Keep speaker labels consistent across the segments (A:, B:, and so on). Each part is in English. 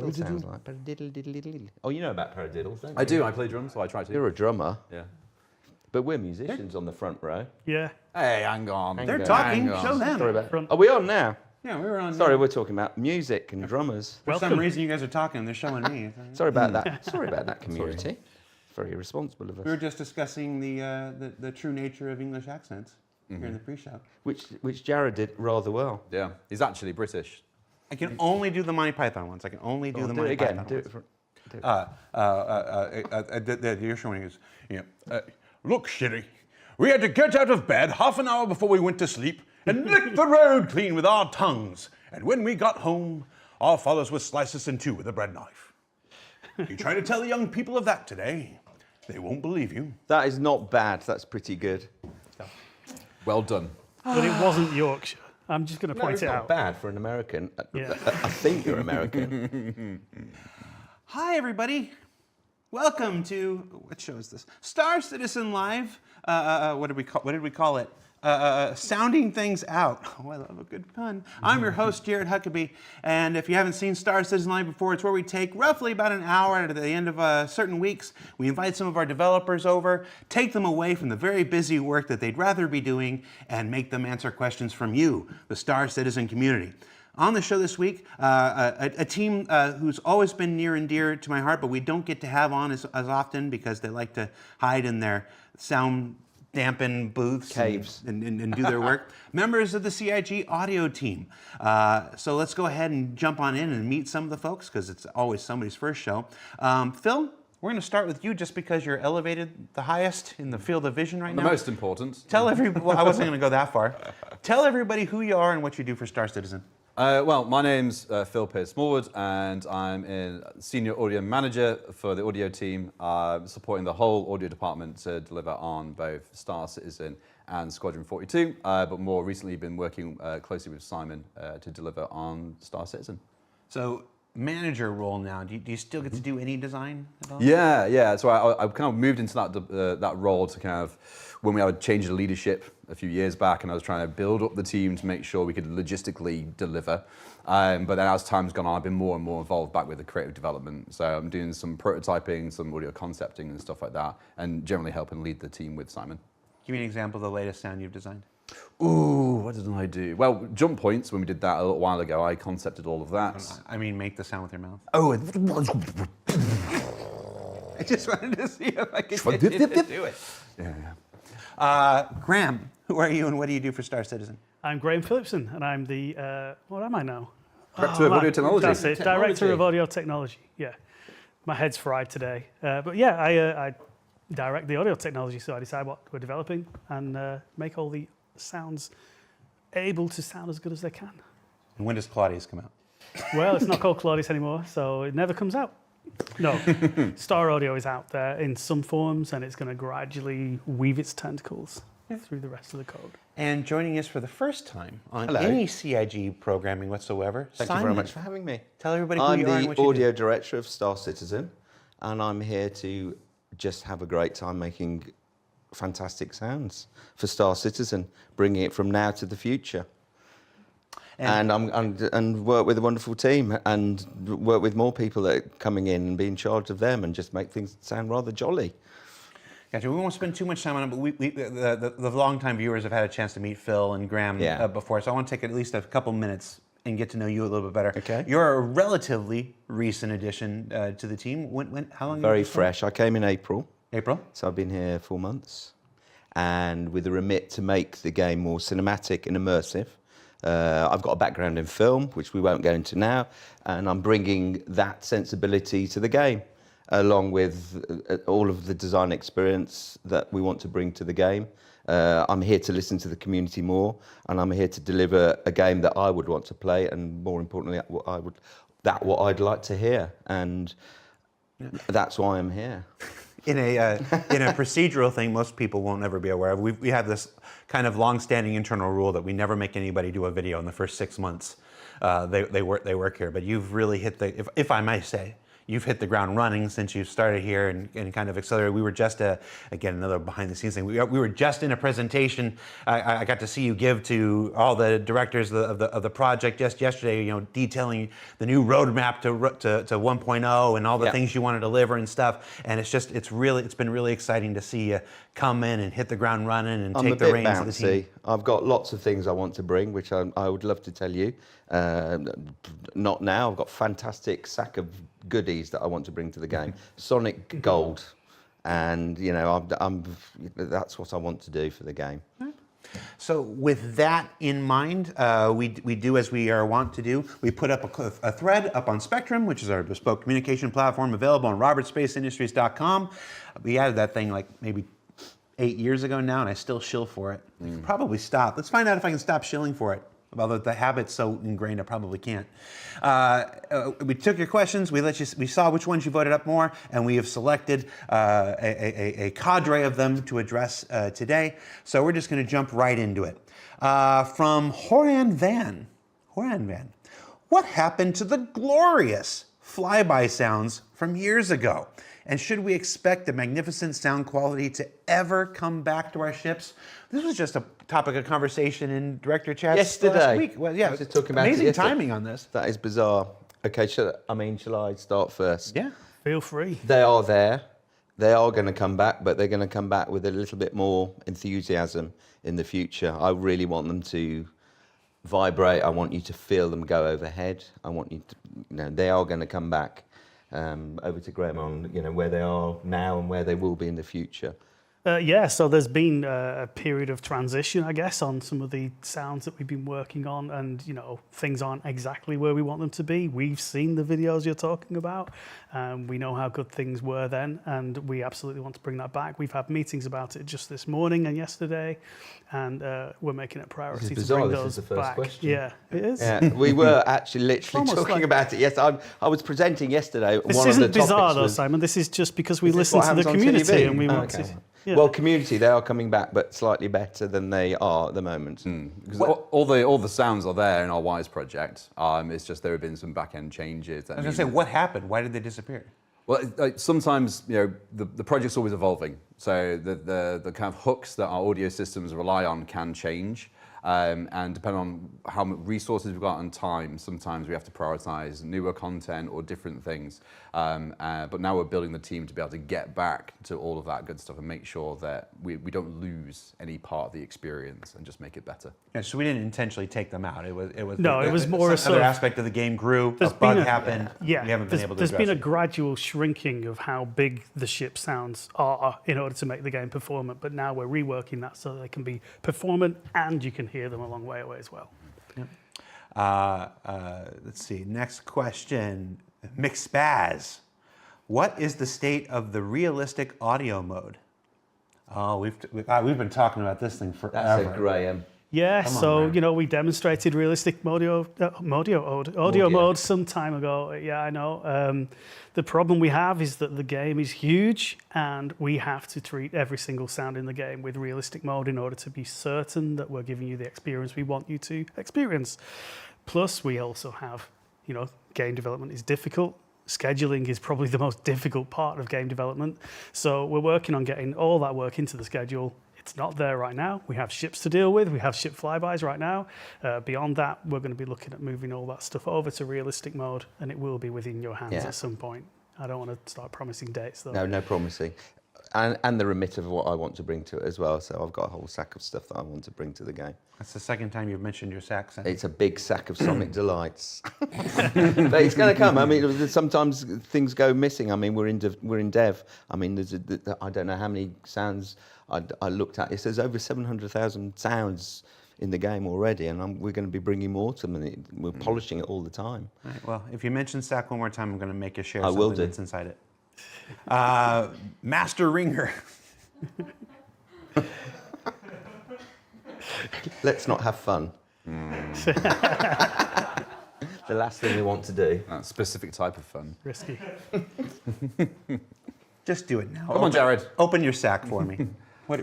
A: Still sounds like paradiddle-diddle-diddle. Oh, you know about paradiddles, don't you?
B: I do. I play drums, so I try to.
A: You're a drummer.
B: Yeah.
A: But we're musicians on the front row.
C: Yeah.
B: Hey, hang on.
A: Hang
D: They're
A: on.
D: talking.
B: Hang on.
D: Show them.
A: Sorry about. Are we on now?
D: Yeah, we were on.
A: Sorry, we're talking about music and drummers.
D: For some reason, you guys are talking. They're showing me.
A: Sorry about that. Sorry about that, community. Very irresponsible of us.
D: We were just discussing the true nature of English accents here in the pre-show.
A: Which Jared did rather well.
B: Yeah, he's actually British.
D: I can only do the Monty Python ones. I can only do the
A: Do
D: Monty
A: it again.
D: Python
A: Do
D: ones.
A: it for.
D: You're showing us. Look, Sherry, we had to get out of bed half an hour before we went to sleep and lick the road clean with our tongues. And when we got home, our fathers would slice us in two with a bread knife. You try to tell the young people of that today, they won't believe you.
A: That is not bad. That's pretty good.
B: Well done.
C: But it wasn't Yorkshire. I'm just going to point
A: it's
C: it
A: not
C: out.
A: bad for an American.
C: Yeah.
A: I think you're American.
D: Hi, everybody. Welcome to, what show is this? Star Citizen Live. What did we call it? Sounding things out. Oh, I love a good pun. I'm your host, Jared Huckabee, and if you haven't seen Star Citizen Live before, it's where we take roughly about an hour at the end of certain weeks. We invite some of our developers over, take them away from the very busy work that they'd rather be doing, and make them answer questions from you, the Star Citizen community. On the show this week, a team who's always been near and dear to my heart, but we don't get to have on as often because they like to hide in their sound dampened booths,
A: caves,
D: and do their work. Members of the CIG audio team. So let's go ahead and jump on in and meet some of the folks because it's always somebody's first show. Phil, we're going to start with you just because you're elevated the highest in the field of vision right now.
B: The most important.
D: Tell everybody. Well, I wasn't going to go that far. Tell everybody who you are and what you do for Star Citizen.
B: Well, my name's Phil Pierce-Smallwood, and I'm a senior audio manager for the audio team, supporting the whole audio department to deliver on both Star Citizen and Squadron 42, but more recently been working closely with Simon to deliver on Star Citizen.
D: So, manager role now, do you still get to do any design at all?
B: Yeah. So I kind of moved into that role to kind of, when we had a change of leadership a few years back, and I was trying to build up the team to make sure we could logistically deliver. But then as time's gone on, I've been more and more involved back with the creative development. So I'm doing some prototyping, some audio concepting and stuff like that, and generally helping lead the team with Simon.
D: Give me an example of the latest sound you've designed.
B: Ooh, what did I do? Well, jump points, when we did that a little while ago, I concepted all of that.
D: I mean, make the sound with your mouth.
B: Oh,
D: I just wanted to see if I could get you to do it.
B: yeah.
D: Graham, who are you and what do you do for Star Citizen?
C: I'm Graham Phillipson, and I'm the, what am I now?
B: Director of Audio Technology.
C: That's it, Director of Audio Technology, yeah. My head's fried today. But yeah, I direct the audio technology, so I decide what we're developing and make all the sounds able to sound as good as they can.
D: And when does Claudius come out?
C: Well, it's not called Claudius anymore, so it never comes out. No, Star Audio is out there in some forms, and it's going to gradually weave its tentacles through the rest of the code.
D: And joining us for the first time on
A: Hello.
D: any CIG programming whatsoever,
A: Thank
D: Simon.
A: you very much for having me.
D: Tell everybody who
A: I'm
D: you are and
A: the
D: what you do.
A: audio director of Star Citizen, and I'm here to just have a great time making fantastic sounds for Star Citizen, bringing it from now to the future. And work with a wonderful team and work with more people that are coming in and be in charge of them and just make things sound rather jolly.
D: Gotcha. We won't spend too much time on it, but the long-time viewers have had a chance to meet Phil and Graham before, so I want to take at least a couple minutes and get to know you a little bit better.
A: Okay.
D: You're a relatively recent addition to the team. How long?
A: Very fresh. I came in April.
D: April.
A: So I've been here 4 months, and with a remit to make the game more cinematic and immersive. I've got a background in film, which we won't go into now, and I'm bringing that sensibility to the game, along with all of the design experience that we want to bring to the game. I'm here to listen to the community more, and I'm here to deliver a game that I would want to play, and more importantly, what I'd like to hear, and that's why I'm here.
D: In a procedural thing most people won't ever be aware of, we have this kind of long-standing internal rule that we never make anybody do a video in the first 6 months they work here. But you've really hit the, if I may say, you've hit the ground running since you started here and kind of accelerated. We were just, again, another behind the scenes thing. We were just in a presentation. I got to see you give to all the directors of the project just yesterday, detailing the new roadmap to 1.0 and all the things you want to deliver and stuff. And it's been really exciting to see you come in and hit the ground running and take the reins of the team.
A: I've got lots of things I want to bring, which I would love to tell you. Not now. I've got a fantastic sack of goodies that I want to bring to the game. Sonic Gold, and that's what I want to do for the game.
D: So with that in mind, we do as we are wont to do. We put up a thread up on Spectrum, which is our bespoke communication platform available on robertspaceindustries.com. We added that thing like maybe 8 years ago now, and I still shill for it. I could probably stop. Let's find out if I can stop shilling for it. Although the habit's so ingrained, I probably can't. We took your questions. We saw which ones you voted up more, and we have selected a cadre of them to address today. So we're just going to jump right into it. From Horan Van. What happened to the glorious flyby sounds from years ago? And should we expect the magnificent sound quality to ever come back to our ships? This was just a topic of conversation in director chats
A: yesterday.
D: Last week. Well, yeah,
A: I was just talking about
D: amazing timing on this.
A: That is bizarre. Okay, shall I start first?
D: Yeah.
C: Feel free.
A: They are there. They are going to come back, but they're going to come back with a little bit more enthusiasm in the future. I really want them to vibrate. I want you to feel them go overhead. I want you to, they are going to come back. Over to Graham on where they are now and where they will be in the future.
C: So there's been a period of transition, I guess, on some of the sounds that we've been working on, and things aren't exactly where we want them to be. We've seen the videos you're talking about. We know how good things were then, and we absolutely want to bring that back. We've had meetings about it just this morning and yesterday, and we're making it a priority to bring those
A: this is the first
C: back.
A: question.
C: Yeah, it is.
A: Yeah, we were actually literally talking about it. Yes, I was presenting yesterday.
C: This isn't bizarre though, Simon. This is just because we listen to the community and we want to. Yeah.
A: Well, community, they are coming back, but slightly better than they are at the moment.
B: Because all the sounds are there in our Wise project. It's just there have been some back-end changes.
D: I was going to say, what happened? Why did they disappear?
B: Well, sometimes the project's always evolving, so the kind of hooks that our audio systems rely on can change. And depending on how much resources we've got and time, sometimes we have to prioritize newer content or different things. But now we're building the team to be able to get back to all of that good stuff and make sure that we don't lose any part of the experience and just make it better.
D: Yeah, so we didn't intentionally take them out. It was
C: more
D: another aspect of the game grew. A bug happened.
C: Yeah,
D: we haven't been able to
C: there's been a
D: address it.
C: gradual shrinking of how big the ship sounds are in order to make the game performant. But now we're reworking that so they can be performant and you can hear them a long way away as well.
D: Let's see. Next question. McSpaz. What is the state of the realistic audio mode? Oh, we've been talking about this thing forever.
A: That's a Graham.
C: Yeah, we demonstrated realistic audio mode some time ago. Yeah, I know. The problem we have is that the game is huge and we have to treat every single sound in the game with realistic mode in order to be certain that we're giving you the experience we want you to experience. Plus, we also have, game development is difficult. Scheduling is probably the most difficult part of game development. So we're working on getting all that work into the schedule. It's not there right now. We have ships to deal with. We have ship flybys right now. Beyond that, we're going to be looking at moving all that stuff over to realistic mode, and it will be within your hands at some point. I don't want to start promising dates, though.
A: No promising. And the remit of what I want to bring to it as well. So I've got a whole sack of stuff that I want to bring to the game.
D: That's the second time you've mentioned your sack.
A: It's a big sack of Sonic delights. But it's going to come. I mean, sometimes things go missing. I mean, we're in dev. I mean, I don't know how many sounds I looked at. It says over 700,000 sounds in the game already, and we're going to be bringing more to them, and we're polishing it all the time.
D: All right, well, if you mention sack one more time, I'm going to make you share
A: I will
D: something
A: do.
D: that's inside it. Master Ringer.
A: Let's not have fun. The last thing we want to do.
B: That's a specific type of fun.
C: Risky.
D: Just do it now.
B: Come on, Jared.
D: Open your sack for me. What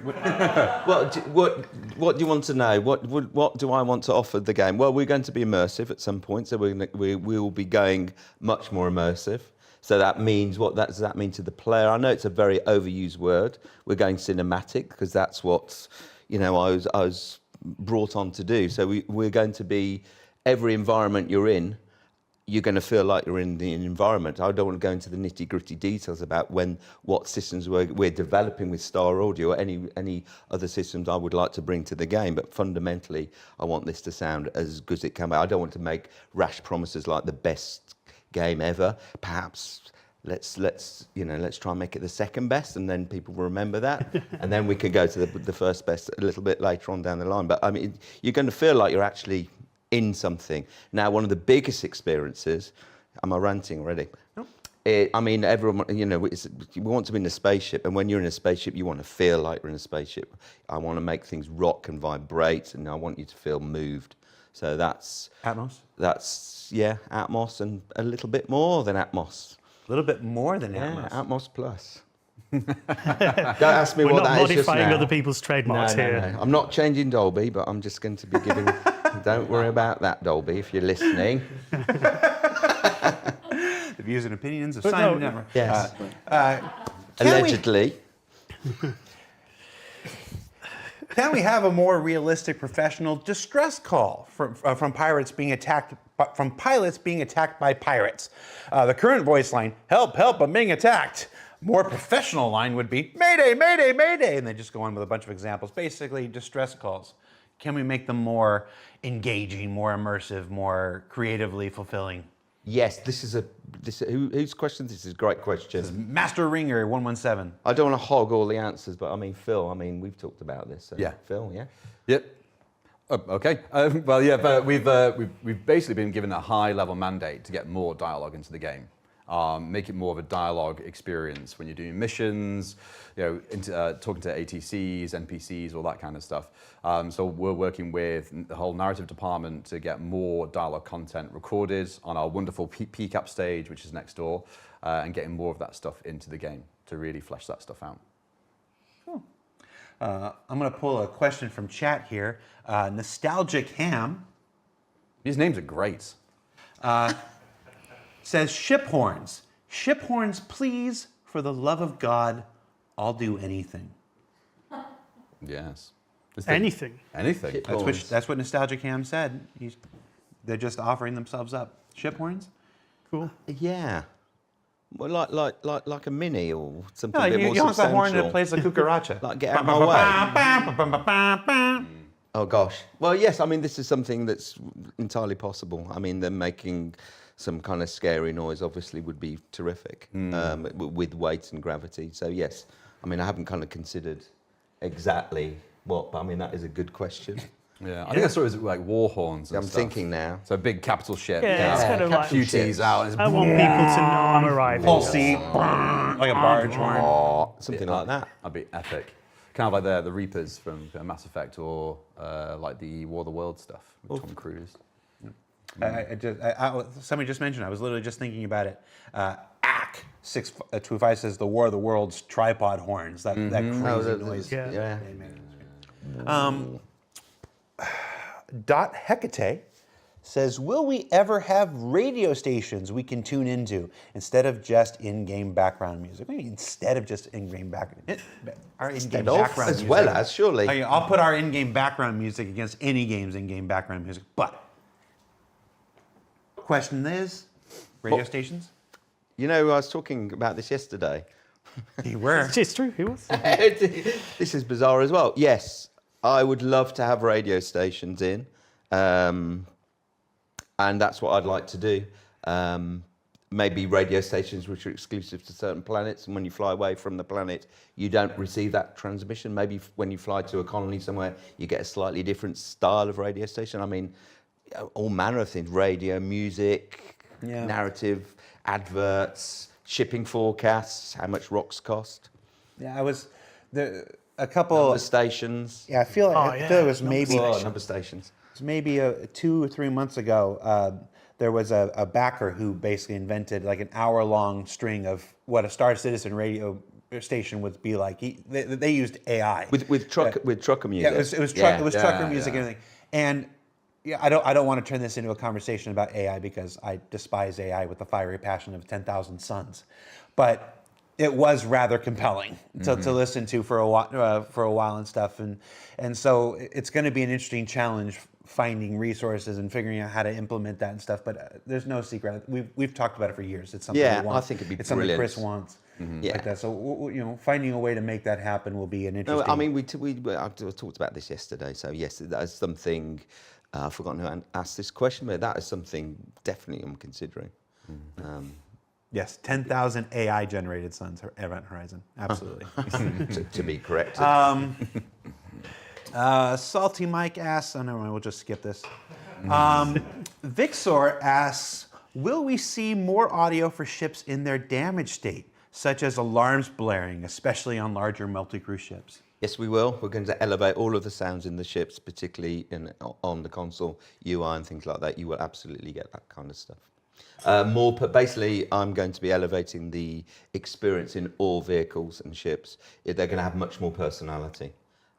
A: What do you want to know? What do I want to offer the game? Well, we're going to be immersive at some point, so we will be going much more immersive. So that means, what does that mean to the player? I know it's a very overused word. We're going cinematic because that's what, you know, I was brought on to do. So we're going to be, every environment you're in, you're going to feel like you're in the environment. I don't want to go into the nitty-gritty details about what systems we're developing with Star Audio or any other systems I would like to bring to the game, but fundamentally, I want this to sound as good as it can be. I don't want to make rash promises like the best game ever. Perhaps let's try and make it the second best, and then people will remember that, and then we can go to the first best a little bit later on down the line. But I mean, you're going to feel like you're actually in something. Now, one of the biggest experiences, am I ranting already? No. I mean, everyone, you know, we want to be in a spaceship, and when you're in a spaceship, you want to feel like you're in a spaceship. I want to make things rock and vibrate, and I want you to feel moved. So that's...
D: Atmos?
A: That's, yeah, Atmos and a little bit more than Atmos.
D: A little bit more than Atmos.
A: Yeah, Atmos Plus. Don't ask me what that is just now.
C: We're not modifying other people's trademarks here.
A: No. I'm not changing Dolby, but I'm just going to be giving... Don't worry about that, Dolby, if you're listening.
D: The views and opinions of Simon Network.
A: Yes. Allegedly.
D: Can we have a more realistic professional distress call from pilots being attacked by pirates? The current voice line, help, help, I'm being attacked. More professional line would be, mayday, mayday, mayday, and they just go on with a bunch of examples. Basically, distress calls. Can we make them more engaging, more immersive, more creatively fulfilling?
A: Yes, whose question? This is a great question.
D: This is Master Ringer 117.
A: I don't want to hog all the answers, but I mean, Phil, we've talked about this. So
B: yeah.
A: Phil, yeah?
B: Yep. Oh, okay. Well, yeah, but we've basically been given a high-level mandate to get more dialogue into the game. Make it more of a dialogue experience when you're doing missions, you know, talking to ATCs, NPCs, all that kind of stuff. So we're working with the whole narrative department to get more dialogue content recorded on our wonderful PCAP stage, which is next door, and getting more of that stuff into the game to really flesh that stuff out.
D: Cool. I'm going to pull a question from chat here. Nostalgic Ham.
B: These names are great.
D: Says ship horns. Ship horns, please, for the love of God, I'll do anything.
B: Yes.
C: Anything.
B: Anything.
D: That's what Nostalgic Ham said. They're just offering themselves up. Ship horns?
C: Cool.
A: Yeah. Well, like a mini or something
D: No,
A: a bit more
D: you honk the
A: substantial.
D: horn and it plays the cucaracha.
A: Like, get out of my way. Oh, gosh. Well, yes, I mean, this is something that's entirely possible. I mean, they're making some kind of scary noise obviously would be terrific with weight and gravity. So, yes, I mean, I haven't kind of considered exactly what, but I mean, that is a good question.
B: Yeah, I think I saw it as like war horns and
A: I'm
B: stuff.
A: thinking now.
B: So a big capital ship.
C: Yeah, it's kind of like...
B: QT's out. And it's
C: I want people to know I'm arriving.
D: Full sea, like a barge horn.
A: Something like that.
B: That'd be epic. Kind of like the Reapers from Mass Effect, or like the War of the Worlds stuff with Tom Cruise.
D: Somebody just mentioned, I was literally just thinking about it. ACK 625 says the War of the Worlds tripod horns. That crazy noise.
C: Yeah.
D: Dot Hecate says, will we ever have radio stations we can tune into instead of just in-game background music? What do you mean instead of just in-game background? Our in-game background
A: as
D: music.
A: well as, surely.
D: Okay, I'll put our in-game background music against any game's in-game background music. But, question is, radio stations?
A: You know, I was talking about this yesterday.
D: You were.
C: It's true, he was.
A: This is bizarre as well. Yes, I would love to have radio stations in. And that's what I'd like to do. Maybe radio stations which are exclusive to certain planets, and when you fly away from the planet, you don't receive that transmission. Maybe when you fly to a colony somewhere, you get a slightly different style of radio station. I mean, all manner of things, radio, music, narrative, adverts, shipping forecasts, how much rocks cost.
D: Yeah, I was there. A couple
A: number stations.
D: Yeah, I feel like it was maybe
A: number stations.
D: Maybe 2 or 3 months ago, there was a backer who basically invented like an hour-long string of what a Star Citizen radio station would be like. They used AI
A: with trucker music.
D: Yeah, it was trucker music and everything. And yeah, I don't want to turn this into a conversation about AI because I despise AI with the fiery passion of 10,000 suns, but it was rather compelling to listen to for a while and stuff, and so it's going to be an interesting challenge finding resources and figuring out how to implement that and stuff. But there's no secret. We've talked about it for years. It's something we want.
A: I think it'd be
D: it's
A: brilliant.
D: something Chris wants. Like that. So finding a way to make that happen will be an interesting.
A: No, I mean I talked about this yesterday. So yes, that is something. I've forgotten who asked this question, but that is something definitely I'm considering.
D: Yes, 10,000 AI generated suns Event Horizon. Absolutely.
A: to be correct.
D: Salty Mike asks, oh, never mind, we'll just skip this. Vixor asks, will we see more audio for ships in their damage state, such as alarms blaring, especially on larger multi-crew ships?
A: Yes, we will. We're going to elevate all of the sounds in the ships, particularly on the console UI and things like that. You will absolutely get that kind of stuff. Basically, I'm going to be elevating the experience in all vehicles and ships. They're going to have much more personality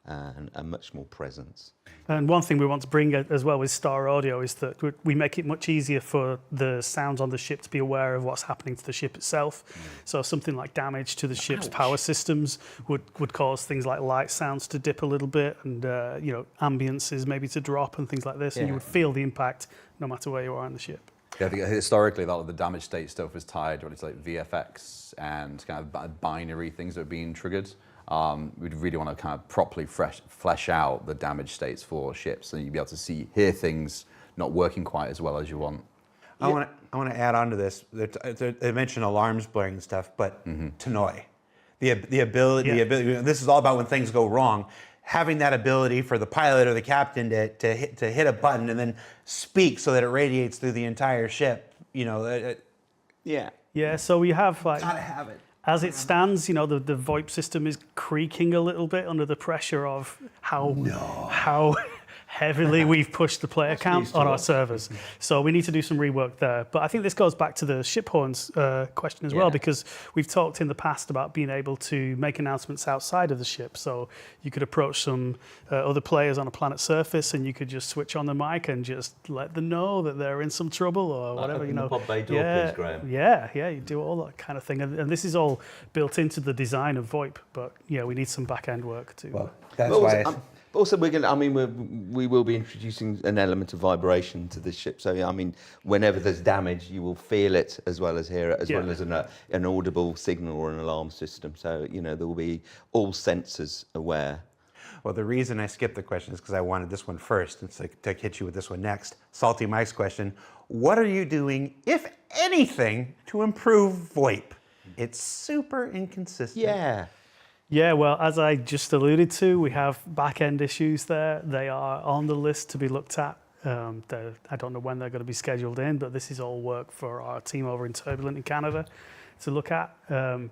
A: and much more presence.
C: And one thing we want to bring as well with Star Audio is that we make it much easier for the sounds on the ship to be aware of what's happening to the ship itself. So something like damage to the ship's power systems would cause things like light sounds to dip a little bit, and ambiances maybe to drop and things like this. And you would feel the impact no matter where you are on the ship.
B: Yeah, I think historically a lot of the damage state stuff was tied to like VFX and kind of binary things that are being triggered. We'd really want to kind of properly flesh out the damage states for ships, so you'd be able to hear things not working quite as well as you want.
D: I want to add on to this. They mentioned alarms blaring and stuff, but Tanoi, the ability. This is all about when things go wrong. Having that ability for the pilot or the captain to hit a button and then speak so that it radiates through the entire ship.
C: Yeah. So we have like.
D: Gotta have it.
C: As it stands, the VoIP system is creaking a little bit under the pressure of how heavily we've pushed the player count on our servers. So we need to do some rework there. But I think this goes back to the ship horns question as well, because we've talked in the past about being able to make announcements outside of the ship. So you could approach some other players on a planet's surface and you could just switch on the mic and just let them know that they're in some trouble or whatever.
A: Open the pod bay door, please, Graham.
C: Yeah, you do all that kind of thing. And this is all built into the design of VoIP, but we need some back-end work too.
D: Well, that's why
A: also, we will be introducing an element of vibration to the ship. So, whenever there's damage, you will feel it as well as hear it, as well as an audible signal or an alarm system. So, there will be all sensors aware.
D: Well, the reason I skipped the question is because I wanted this one first. It's like to hit you with this one next. Salty Mike's question: what are you doing, if anything, to improve VoIP? It's super inconsistent.
C: Yeah, well, as I just alluded to, we have back-end issues there. They are on the list to be looked at. I don't know when they're going to be scheduled in, but this is all work for our team over in Turbulent in Canada to look at,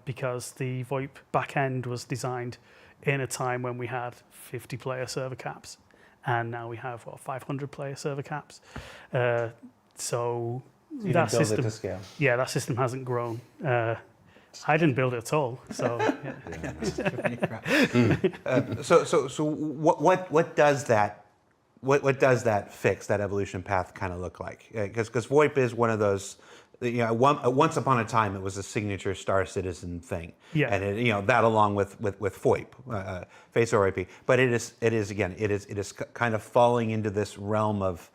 C: because the VoIP back-end was designed in a time when we had 50-player server caps, and now we have 500-player server caps. So
D: you
C: that
D: didn't build
C: system,
D: it to scale.
C: Yeah, that system hasn't grown. I didn't build it at all. So,
D: So what does that fix, that evolution path, kind of look like? Because VoIP is one of those. Once upon a time, it was a signature Star Citizen thing.
C: Yeah.
D: And that along with VoIP, face VoIP. But it is kind of falling into this realm of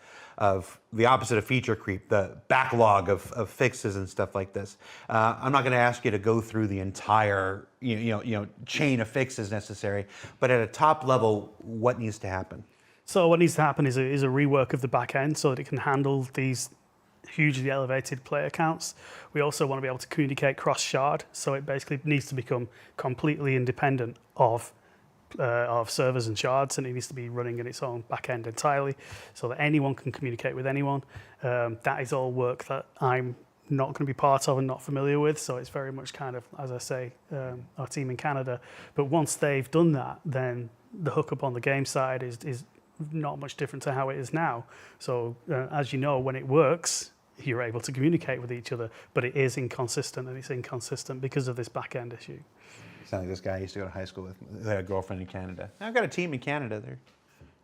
D: the opposite of feature creep, the backlog of fixes and stuff like this. I'm not going to ask you to go through the entire chain of fixes necessary, but at a top level, what needs to happen?
C: So what needs to happen is a rework of the back end so that it can handle these hugely elevated player counts. We also want to be able to communicate cross-shard, so it basically needs to become completely independent of servers and shards, and it needs to be running in its own back end entirely so that anyone can communicate with anyone. That is all work that I'm not going to be part of and not familiar with, so it's very much kind of, as I say, our team in Canada. But once they've done that, then the hookup on the game side is not much different to how it is now. So as you know, when it works, you're able to communicate with each other, but it is inconsistent, and it's inconsistent because of this back end issue.
D: Sounds like this guy I used to go to high school with, who had a girlfriend in Canada. I've got a team in Canada.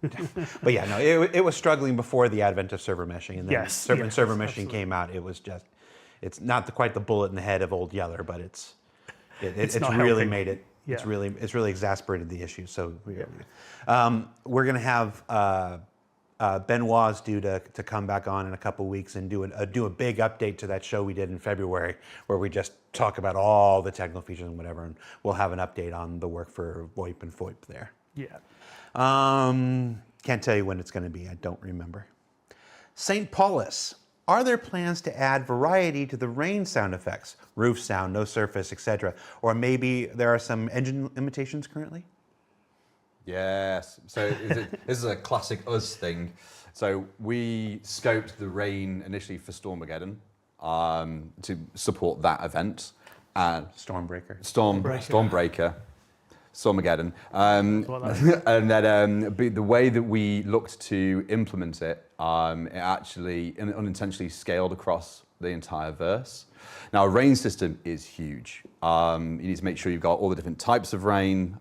D: But yeah, no, it was struggling before the advent of server meshing, and then
C: Yes,
D: when
C: yes,
D: server meshing
C: absolutely.
D: came out, it's not quite the bullet in the head of old Yeller, but it's
C: not
D: really
C: helping.
D: made it.
C: Yeah.
D: It's really exasperated the issue. So we're going to have Benoit's due to come back on in a couple weeks and do a big update to that show we did in February, where we just talk about all the technical features and whatever, and we'll have an update on the work for VOIP and VOIP there.
C: Yeah.
D: Can't tell you when it's going to be. I don't remember. St. Paulus. Are there plans to add variety to the rain sound effects? Roof sound, no surface, etc. Or maybe there are some engine limitations currently?
B: Yes. So this is a classic us thing. So we scoped the rain initially for Stormageddon to support that event.
D: Stormbreaker.
B: Stormageddon.
C: What that is.
B: And then the way that we looked to implement it, it actually unintentionally scaled across the entire verse. Now, a rain system is huge. You need to make sure you've got all the different types of rain,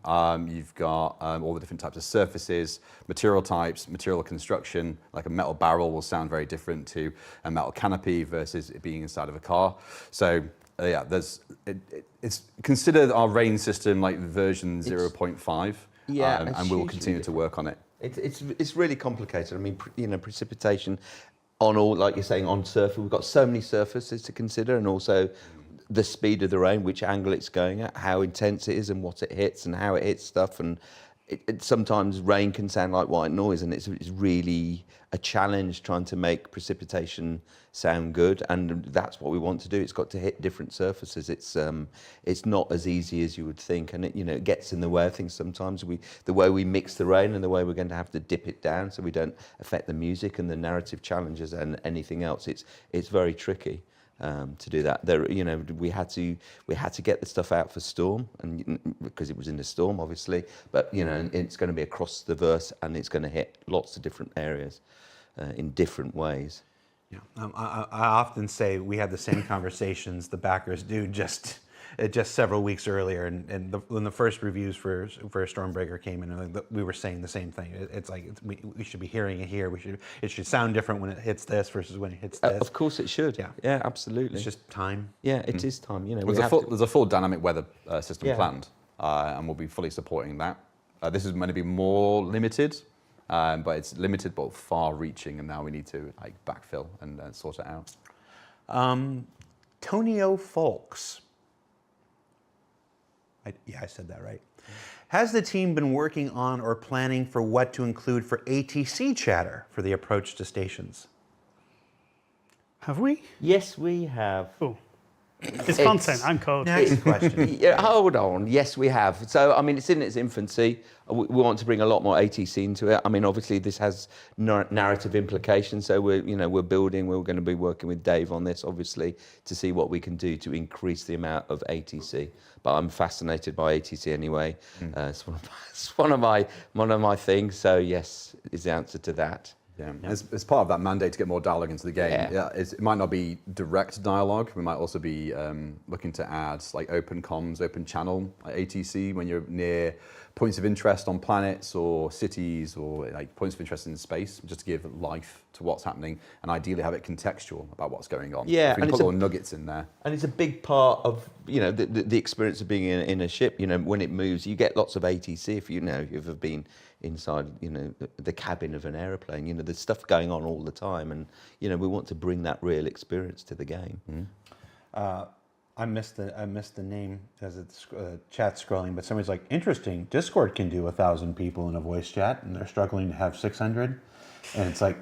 B: you've got all the different types of surfaces, material types, material construction. Like a metal barrel will sound very different to a metal canopy versus it being inside of a car. So yeah, it's considered our rain system like version 0.5.
A: Yeah,
B: and we'll continue to work on it.
A: It's really complicated. I mean, precipitation on all, like you're saying, on surface. We've got so many surfaces to consider, and also the speed of the rain, which angle it's going at, how intense it is, and what it hits, and how it hits stuff. And sometimes rain can sound like white noise, and it's really a challenge trying to make precipitation sound good, and that's what we want to do. It's got to hit different surfaces. It's not as easy as you would think, and it gets in the way of things sometimes. The way we mix the rain and the way we're going to have to dip it down so we don't affect the music and the narrative challenges and anything else. It's very tricky to do that. We had to get the stuff out for Storm, and because it was in the Storm, obviously. But and it's going to be across the verse, and it's going to hit lots of different areas in different ways.
D: Yeah, I often say we had the same conversations the backers do just several weeks earlier, and when the first reviews for Stormbreaker came in, we were saying the same thing. It's like we should be hearing it here. It should sound different when it hits this versus when it hits this.
A: Of course, it should. Yeah, absolutely.
D: It's just time.
A: Yeah, it is time.
B: There's a full dynamic weather system planned, and we'll be fully supporting that. This is going to be more limited, but it's limited but far-reaching, and now we need to backfill and sort it out.
D: Tonio Folks. I said that right. Has the team been working on or planning for what to include for ATC chatter for the approach to stations?
C: Have we?
A: Yes, we have.
C: Oh, it's content and code.
D: Next question.
A: Yeah, hold on. Yes, we have. So, I mean, it's in its infancy. We want to bring a lot more ATC into it. I mean, obviously, this has narrative implications. So we're building. We're going to be working with Dave on this, obviously, to see what we can do to increase the amount of ATC. But I'm fascinated by ATC anyway. It's one of my things. So yes, is the answer to that.
B: Yeah. As part of that mandate to get more dialogue into the game, it might not be direct dialogue. We might also be looking to add like open comms, open channel, like ATC, when you're near points of interest on planets or cities or like points of interest in space, just to give life to what's happening and ideally have it contextual about what's going on.
A: Yeah,
B: we can put little nuggets in there.
A: And it's a big part of the experience of being in a ship. When it moves, you get lots of ATC if you've ever been inside the cabin of an aeroplane. There's stuff going on all the time, and we want to bring that real experience to the game.
D: I missed the name as it's chat scrolling, but somebody's like, interesting, Discord can do 1,000 people in a voice chat, and they're struggling to have 600, and it's like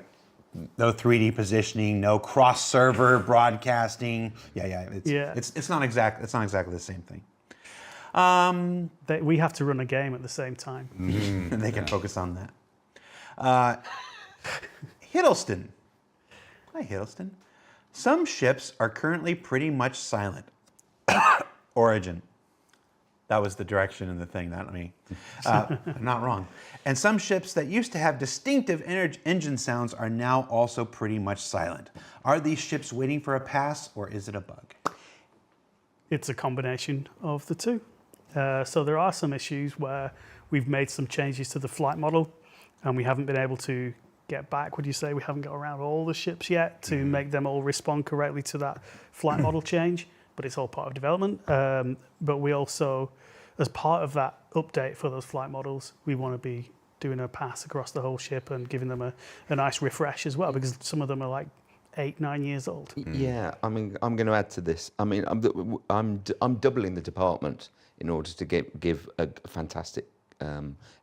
D: no 3D positioning, no cross-server broadcasting. It's not exactly the same thing.
C: We have to run a game at the same time.
D: And they can focus on that. Hiddleston. Hi, Hiddleston. Some ships are currently pretty much silent. Origin. That was the direction in the thing, not me. Not wrong. And some ships that used to have distinctive engine sounds are now also pretty much silent. Are these ships waiting for a pass, or is it a bug?
C: It's a combination of the two. So there are some issues where we've made some changes to the flight model and we haven't been able to get back. Would you say we haven't got around all the ships yet to make them all respond correctly to that flight model change? But it's all part of development. But we also, as part of that update for those flight models, we want to be doing a pass across the whole ship and giving them a nice refresh as well, because some of them are like 8-9 years old.
A: Yeah, I mean, I'm going to add to this. I mean, I'm doubling the department in order to give a fantastic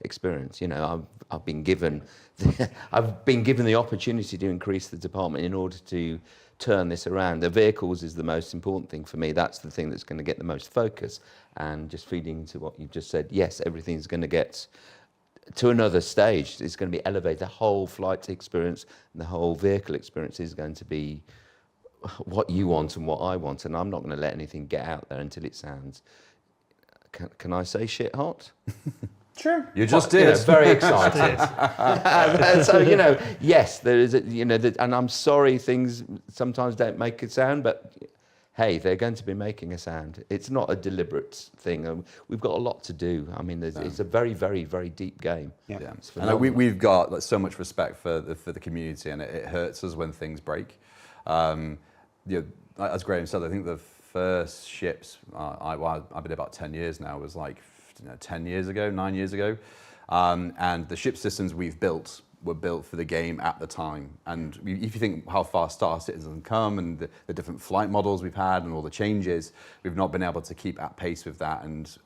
A: experience. You know, I've been given the opportunity to increase the department in order to turn this around. The vehicles is the most important thing for me. That's the thing that's going to get the most focus. And just feeding into what you just said, yes, everything's going to get to another stage. It's going to be elevated. The whole flight experience and the whole vehicle experience is going to be what you want and what I want. And I'm not going to let anything get out there until it sounds, can I say shit hot?
D: Sure.
B: You just did.
A: It's very exciting. So, you know, yes, there is, and I'm sorry things sometimes don't make a sound, but hey, they're going to be making a sound. It's not a deliberate thing. We've got a lot to do. I mean, it's a very, very, very deep game.
D: Yeah.
B: And we've got like, so much respect for the community, and it hurts us when things break. You know, as Graham said, I think the first ships, I've been about 10 years now, was like 10 years ago, 9 years ago. And the ship systems we've built were built for the game at the time. And if you think how far Star Citizen come and the different flight models we've had and all the changes, we've not been able to keep at pace with that and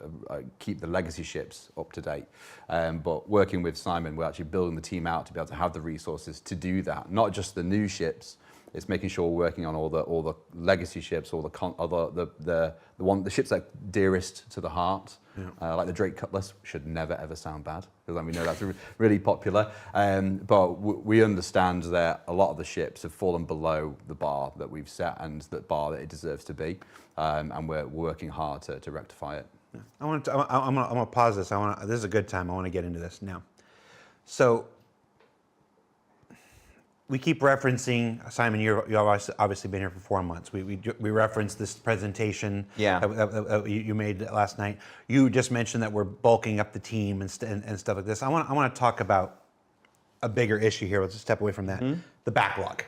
B: keep the legacy ships up to date. But working with Simon, we're actually building the team out to be able to have the resources to do that. Not just the new ships, it's making sure we're working on all the legacy ships, all the ships that are dearest to the heart. Yeah. Like the Drake Cutlass should never ever sound bad, because we know that's really popular. But we understand that a lot of the ships have fallen below the bar that we've set and the bar that it deserves to be, and we're working hard to rectify it.
D: Yeah. I'm gonna pause this. This is a good time. I want to get into this now. So we keep referencing, Simon, you've obviously been here for 4 months. We referenced this presentation that you made last night. You just mentioned that we're bulking up the team and stuff like this. I want to talk about a bigger issue here. Let's just step away from that. The backlog.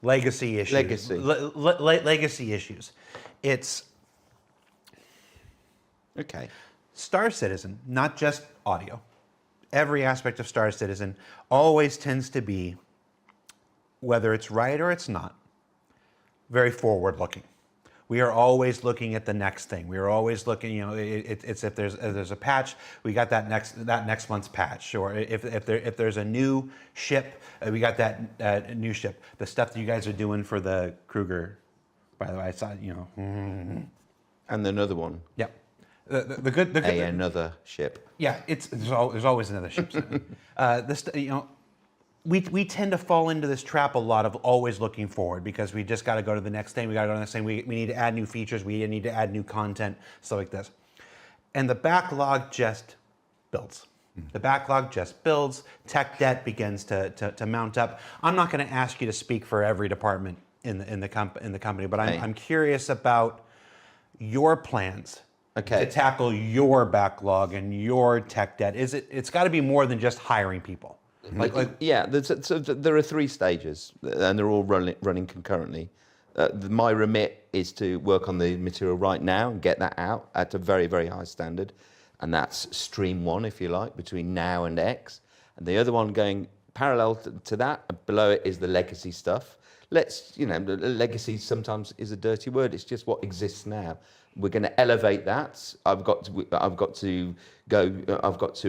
D: Legacy issues. Legacy issues. It's...
A: Okay.
D: Star Citizen, not just audio. Every aspect of Star Citizen always tends to be, whether it's right or it's not, very forward-looking. We are always looking at the next thing. We are always looking, you know, it's if there's a patch, we got that next month's patch, or if there's a new ship, we got that new ship. The stuff that you guys are doing for the Kruger, by the way, I saw, you know.
A: And another one.
D: Yeah. Another
A: ship.
D: Yeah, there's always another ship. You know. We tend to fall into this trap a lot of always looking forward, because we just got to go to the next thing. We got to go to the next thing. We need to add new features. We need to add new content, stuff like this. And the backlog just builds. The backlog just builds. Tech debt begins to mount up. I'm not going to ask you to speak for every department in the company, but I'm curious about your plans to tackle your backlog and your tech debt. It's got to be more than just hiring people.
A: Yeah, there are 3 stages, and they're all running concurrently. My remit is to work on the material right now and get that out at a very, very high standard, and that's stream 1, if you like, between now and X. And the other one going parallel to that, below it, is the legacy stuff. Legacy sometimes is a dirty word. It's just what exists now. We're going to elevate that. I've got to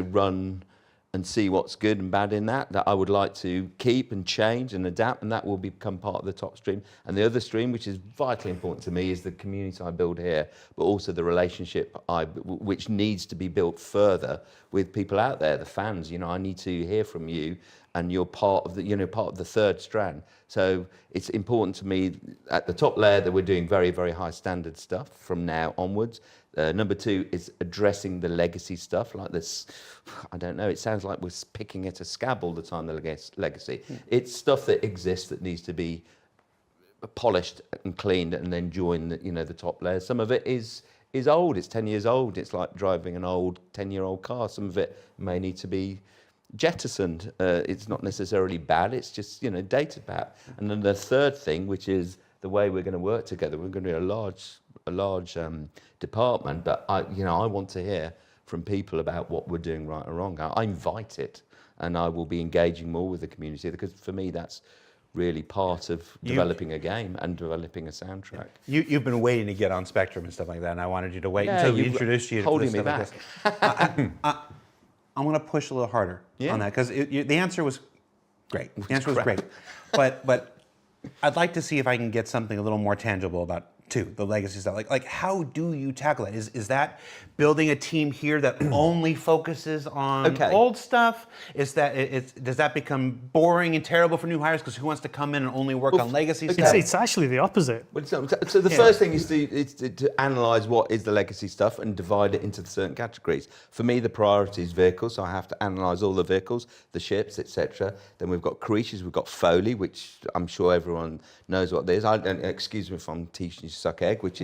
A: run and see what's good and bad in that I would like to keep and change and adapt, and that will become part of the top stream. And the other stream, which is vitally important to me, is the community I build here, but also the relationship which needs to be built further with people out there, the fans. You know, I need to hear from you, and you're part of the third strand. So it's important to me at the top layer that we're doing very, very high standard stuff from now onwards. Number 2 is addressing the legacy stuff, like this. I don't know, it sounds like we're picking at a scab all the time, the legacy. It's stuff that exists that needs to be polished and cleaned and then join the top layers. Some of it is old, it's 10 years old. It's like driving an old 10-year-old car. Some of it may need to be jettisoned. It's not necessarily bad. It's just dated back. And then the third thing, which is the way we're going to work together, we're going to be a large department. But I want to hear from people about what we're doing right or wrong. I invite it, and I will be engaging more with the community, because for me that's really part of developing a game and developing a soundtrack.
D: You've been waiting to get on Spectrum and stuff like that, and I wanted you to wait until we introduced you to
A: holding me
D: stuff
A: back.
D: Like this. I want to push a little harder on that, because the answer was great. The answer was great, but I'd like to see if I can get something a little more tangible about the legacy stuff. Like how do you tackle that? Is that building a team here that only focuses on old stuff? Does that become boring and terrible for new hires, because who wants to come in and only work on legacy stuff?
C: It's actually the opposite.
A: So the first thing is to analyse what is the legacy stuff and divide it into certain categories. For me, the priority is vehicles, so I have to analyse all the vehicles, the ships, etc. Then we've got creatures, we've got Foley, which I'm sure everyone knows what it is. Excuse me if I'm teaching you suck eggs, which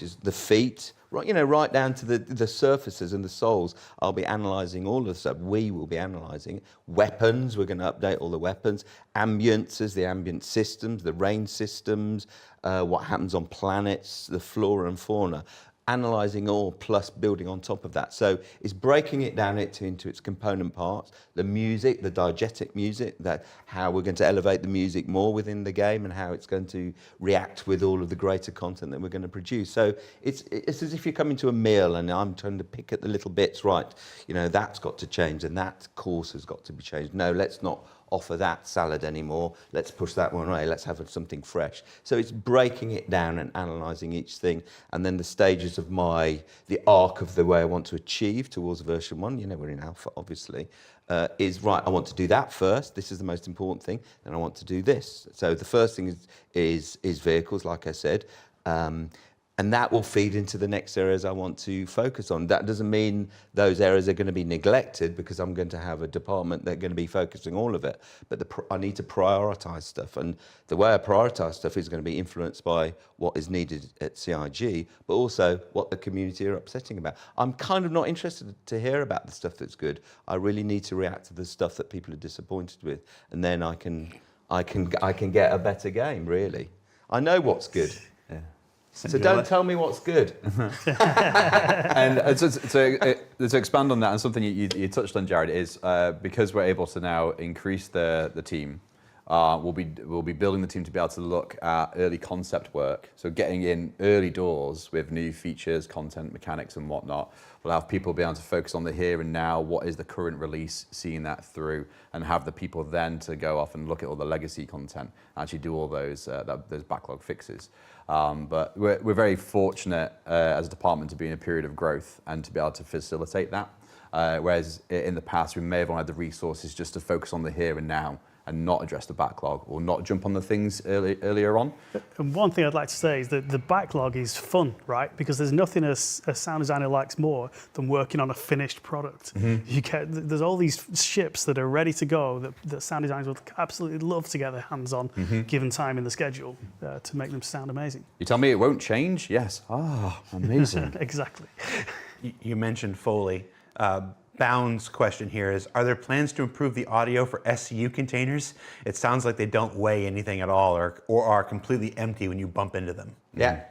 A: is the feet, right down to the surfaces and the soles. I'll be analysing all of the stuff. We will be analysing weapons. We're going to update all the weapons. Ambiences, the ambient systems, the rain systems, what happens on planets, the flora and fauna. Analysing all plus building on top of that. So it's breaking it down into its component parts, the music, the diegetic music, that how we're going to elevate the music more within the game and how it's going to react with all of the greater content that we're going to produce. So it's as if you're coming to a meal and I'm trying to pick at the little bits, right, that's got to change and that course has got to be changed. No, let's not offer that salad anymore. Let's push that one away. Let's have something fresh. So it's breaking it down and analysing each thing, and then the stages of the arc of the way I want to achieve towards version 1. We're in alpha, obviously. Is right. I want to do that first. This is the most important thing. Then I want to do this. So the first thing is vehicles, like I said. And that will feed into the next areas I want to focus on. That doesn't mean those areas are going to be neglected, because I'm going to have a department that's going to be focusing all of it. But I need to prioritise stuff. And the way I prioritise stuff is going to be influenced by what is needed at CIG, but also what the community are upsetting about. I'm kind of not interested to hear about the stuff that's good. I really need to react to the stuff that people are disappointed with. And then I can get a better game, really. I know what's good. So don't tell me what's good.
B: And to expand on that, and something you touched on, Jared, is because we're able to now increase the team, we'll be building the team to be able to look at early concept work. So getting in early doors with new features, content, mechanics, and whatnot. We'll have people be able to focus on the here and now. What is the current release? Seeing that through, and have the people then to go off and look at all the legacy content, actually do all those backlog fixes. But we're very fortunate as a department to be in a period of growth and to be able to facilitate that. Whereas in the past, we may have only had the resources just to focus on the here and now and not address the backlog or not jump on the things earlier on.
C: And one thing I'd like to say is that the backlog is fun, right? Because there's nothing a sound designer likes more than working on a finished product. Mm-hmm. There's all these ships that are ready to go that sound designers would absolutely love to get their hands on, given time in the schedule, to make them sound amazing.
B: You tell me it won't change? Yes. Amazing.
C: Exactly.
D: You mentioned Foley. Bound's question here is, are there plans to improve the audio for SCU containers? It sounds like they don't weigh anything at all or are completely empty when you bump into them.
A: Yeah.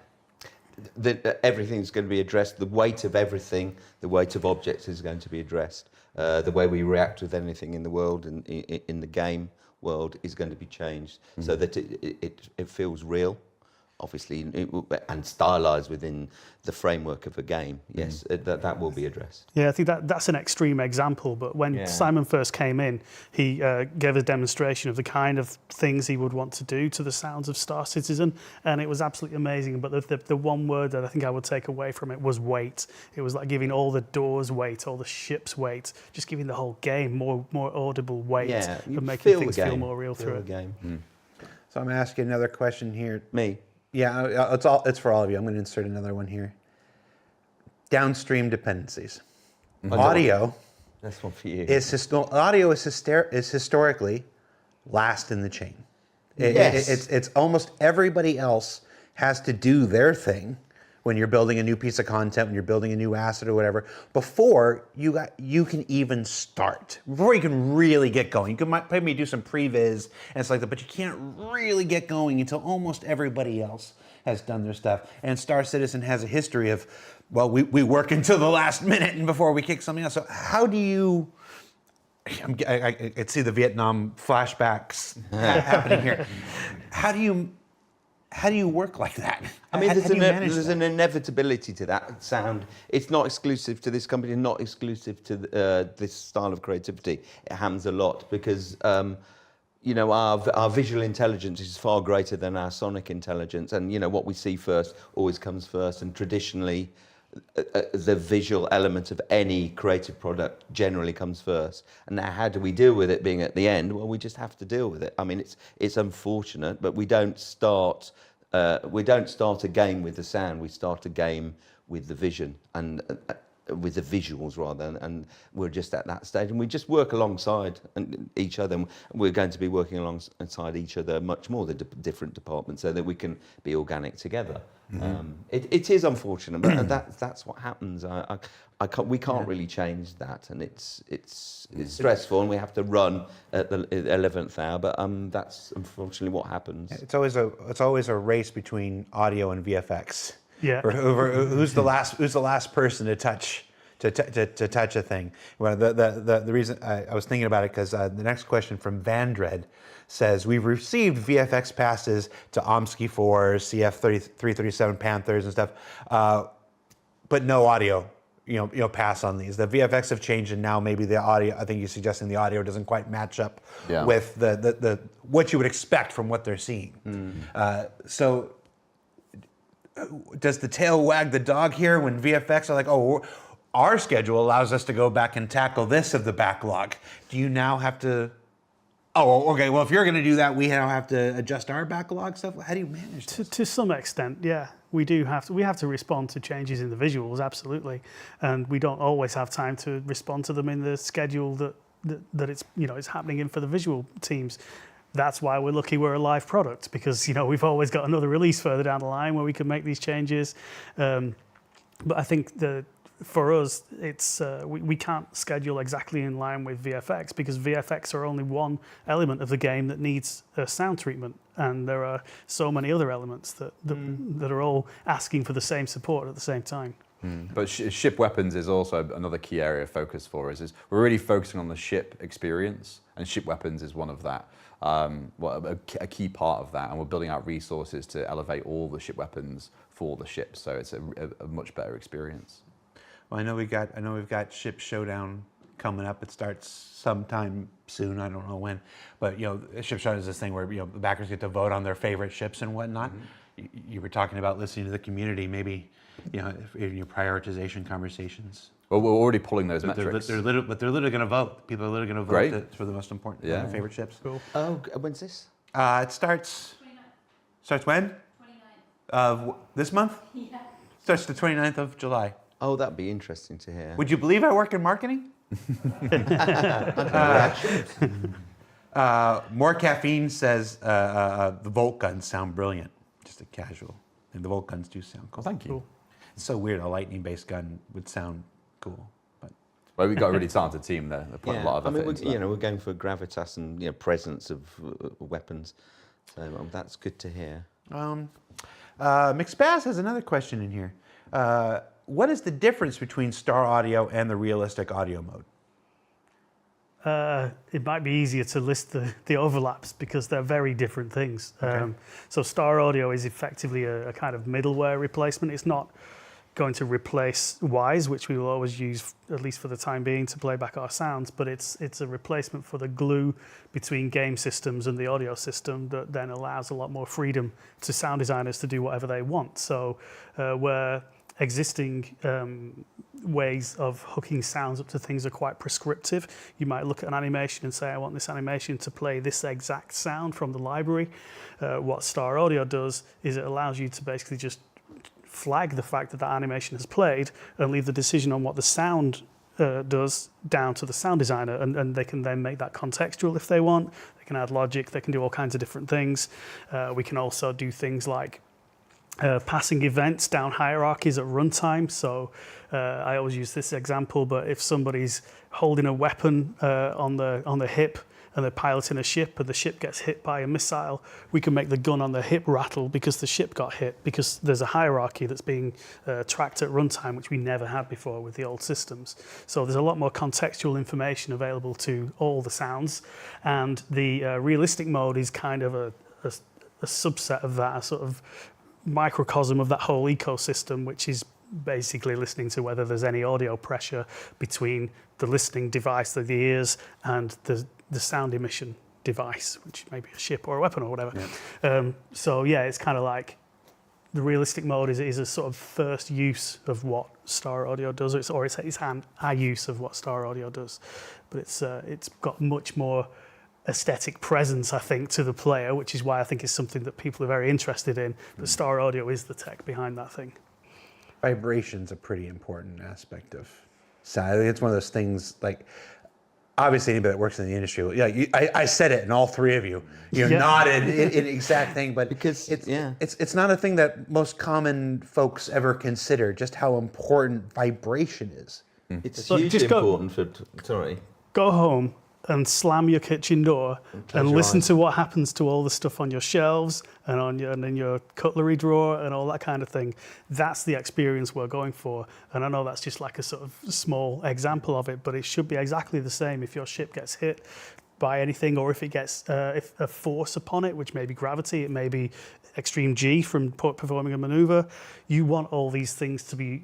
A: Everything's going to be addressed. The weight of everything, the weight of objects is going to be addressed. The way we react with anything in the world and in the game world is going to be changed so that it feels real. Obviously, and stylized within the framework of a game. Yes, that will be addressed.
C: Yeah, I think that's an extreme example, but when Simon first came in, he gave a demonstration of the kind of things he would want to do to the sounds of Star Citizen, and it was absolutely amazing. But the one word that I think I would take away from it was weight. It was like giving all the doors weight, all the ships weight, just giving the whole game more audible weight, and making things feel more real through it.
D: So I'm going to ask you another question here.
A: Me?
D: Yeah, it's for all of you. I'm going to insert another one here. Downstream dependencies. Audio.
A: That's one for you.
D: Audio is historically last in the chain.
A: Yes.
D: It's almost everybody else has to do their thing when you're building a new piece of content, when you're building a new asset or whatever, before you can even start, before you can really get going. You can maybe do some previs and it's like that, but you can't really get going until almost everybody else has done their stuff. And Star Citizen has a history of, well, we work until the last minute and before we kick something else. So how do you? I see the Vietnam flashbacks happening here. How do you work like that?
A: I mean,
D: there's
A: an inevitability to that sound. It's not exclusive to this company, not exclusive to this style of creativity. It happens a lot because, our visual intelligence is far greater than our sonic intelligence. And, what we see first always comes first. And traditionally, the visual element of any creative product generally comes first. And now how do we deal with it being at the end? Well, we just have to deal with it. I mean, it's unfortunate, but we don't start a game with the sound. We start a game with the vision and with the visuals rather, and we're just at that stage, and we just work alongside each other. And we're going to be working alongside each other much more, the different departments, so that we can be organic together. Mm-hmm. It is unfortunate, but that's what happens. We can't really change that, and it's stressful, and we have to run at the 11th hour. But that's unfortunately what happens.
D: It's always a race between audio and VFX.
C: Yeah.
D: Who's the last person to touch a thing? Well, the reason I was thinking about it because the next question from Vandred says, we've received VFX passes to OMSCI 4, CF 337 Panthers and stuff, but no audio. Pass on these. The VFX have changed, and now maybe the audio. I think you're suggesting the audio doesn't quite match up with the what you would expect from what they're seeing. So, does the tail wag the dog here when VFX are like, oh, our schedule allows us to go back and tackle this of the backlog? Do you now have to? Oh, okay. Well, if you're going to do that, we now have to adjust our backlog stuff. How do you manage this?
C: To some extent, yeah. We have to respond to changes in the visuals, absolutely, and we don't always have time to respond to them in the schedule that it's happening in for the visual teams. That's why we're lucky we're a live product, because we've always got another release further down the line where we can make these changes. But I think for us, it's we can't schedule exactly in line with VFX, because VFX are only one element of the game that needs a sound treatment, and there are so many other elements that are all asking for the same support at the same time.
B: But ship weapons is also another key area of focus for us. We're really focusing on the ship experience, and ship weapons is one of that. A key part of that, and we're building out resources to elevate all the ship weapons for the ships, so it's a much better experience.
D: Well, I know we've got Ship Showdown coming up. It starts sometime soon. I don't know when, but Ship Showdown is this thing where the backers get to vote on their favorite ships and whatnot. Mm-hmm. You were talking about listening to the community, maybe in your prioritization conversations.
B: Well, we're already pulling those metrics.
D: They're literally going to vote. People are literally going to vote for the most important their favorite ships.
C: Cool.
A: Oh, when's this?
D: It starts. 29th. Starts when? 29th. Of this month? Yeah. Starts the 29th of July.
A: Oh, that'd be interesting to hear.
D: Would you believe I work in marketing? More Caffeine says the Volt guns sound brilliant. Just a casual. And the Volt guns do sound cool.
B: Oh, thank you.
D: Cool. It's so weird. A lightning-based gun would sound cool. But
B: well, we've got a really talented team there. They put a lot of effort into that.
A: We're going for gravitas and presence of weapons. So that's good to hear.
D: McSpass has another question in here. What is the difference between Star Audio and the realistic audio mode?
C: It might be easier to list the overlaps, because they're very different things. Okay. So Star Audio is effectively a kind of middleware replacement. It's not going to replace Wise, which we will always use, at least for the time being, to play back our sounds, but it's a replacement for the glue between game systems and the audio system that then allows a lot more freedom to sound designers to do whatever they want. So where existing ways of hooking sounds up to things are quite prescriptive. You might look at an animation and say, I want this animation to play this exact sound from the library. What Star Audio does is it allows you to basically just flag the fact that animation has played and leave the decision on what the sound does down to the sound designer, and they can then make that contextual if they want. They can add logic, they can do all kinds of different things. We can also do things like passing events down hierarchies at runtime. So I always use this example, but if somebody's holding a weapon on the hip and they're piloting a ship and the ship gets hit by a missile, we can make the gun on the hip rattle because the ship got hit, because there's a hierarchy that's being tracked at runtime, which we never had before with the old systems. So there's a lot more contextual information available to all the sounds, and the realistic mode is kind of a subset of that, a sort of microcosm of that whole ecosystem, which is basically listening to whether there's any audio pressure between the listening device, the ears, and the sound emission device, which may be a ship or a weapon or whatever. Yeah. So yeah, it's kind of like the realistic mode is a sort of first use of what Star Audio does, or it's our use of what Star Audio does. But it's got much more aesthetic presence, I think, to the player, which is why I think it's something that people are very interested in. But Star Audio is the tech behind that thing.
D: Vibration's a pretty important aspect of sound. It's one of those things, like, obviously anybody that works in the industry, I said it, and all three of you nodded in exact thing, but
A: because
D: it's not a thing that most common folks ever consider, just how important vibration is.
A: It's hugely important for. Sorry.
C: Go home and slam your kitchen door and listen to what happens to all the stuff on your shelves and in your cutlery drawer and all that kind of thing. That's the experience we're going for. And I know that's just like a sort of small example of it, but it should be exactly the same if your ship gets hit by anything, or if it gets if a force upon it, which may be gravity, it may be extreme G from performing a maneuver. You want all these things to be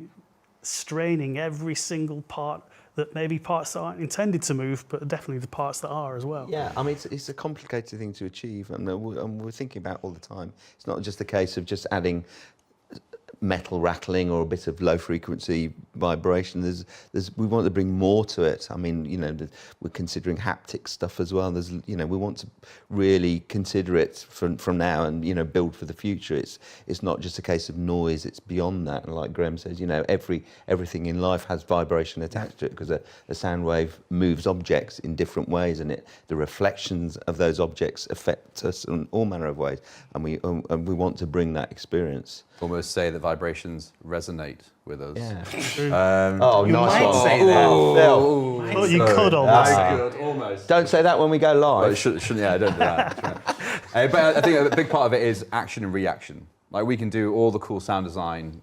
C: straining every single part, that maybe parts that aren't intended to move, but definitely the parts that are as well.
A: Yeah, I mean, it's a complicated thing to achieve, and we're thinking about all the time. It's not just a case of just adding metal rattling or a bit of low frequency vibration. We want to bring more to it. I mean, we're considering haptic stuff as well. We want to really consider it from now and build for the future. It's not just a case of noise. It's beyond that. And like Graham says, everything in life has vibration attached to it, because a sound wave moves objects in different ways, and the reflections of those objects affect us in all manner of ways. And we want to bring that experience.
B: Almost say that vibrations resonate with us.
A: Yeah.
D: You
A: nice
D: might
A: one.
D: say that.
C: Well, you could almost.
B: Almost.
A: Don't say that when we go live.
B: Well, shouldn't, I don't do that. But I think a big part of it is action and reaction. Like, we can do all the cool sound design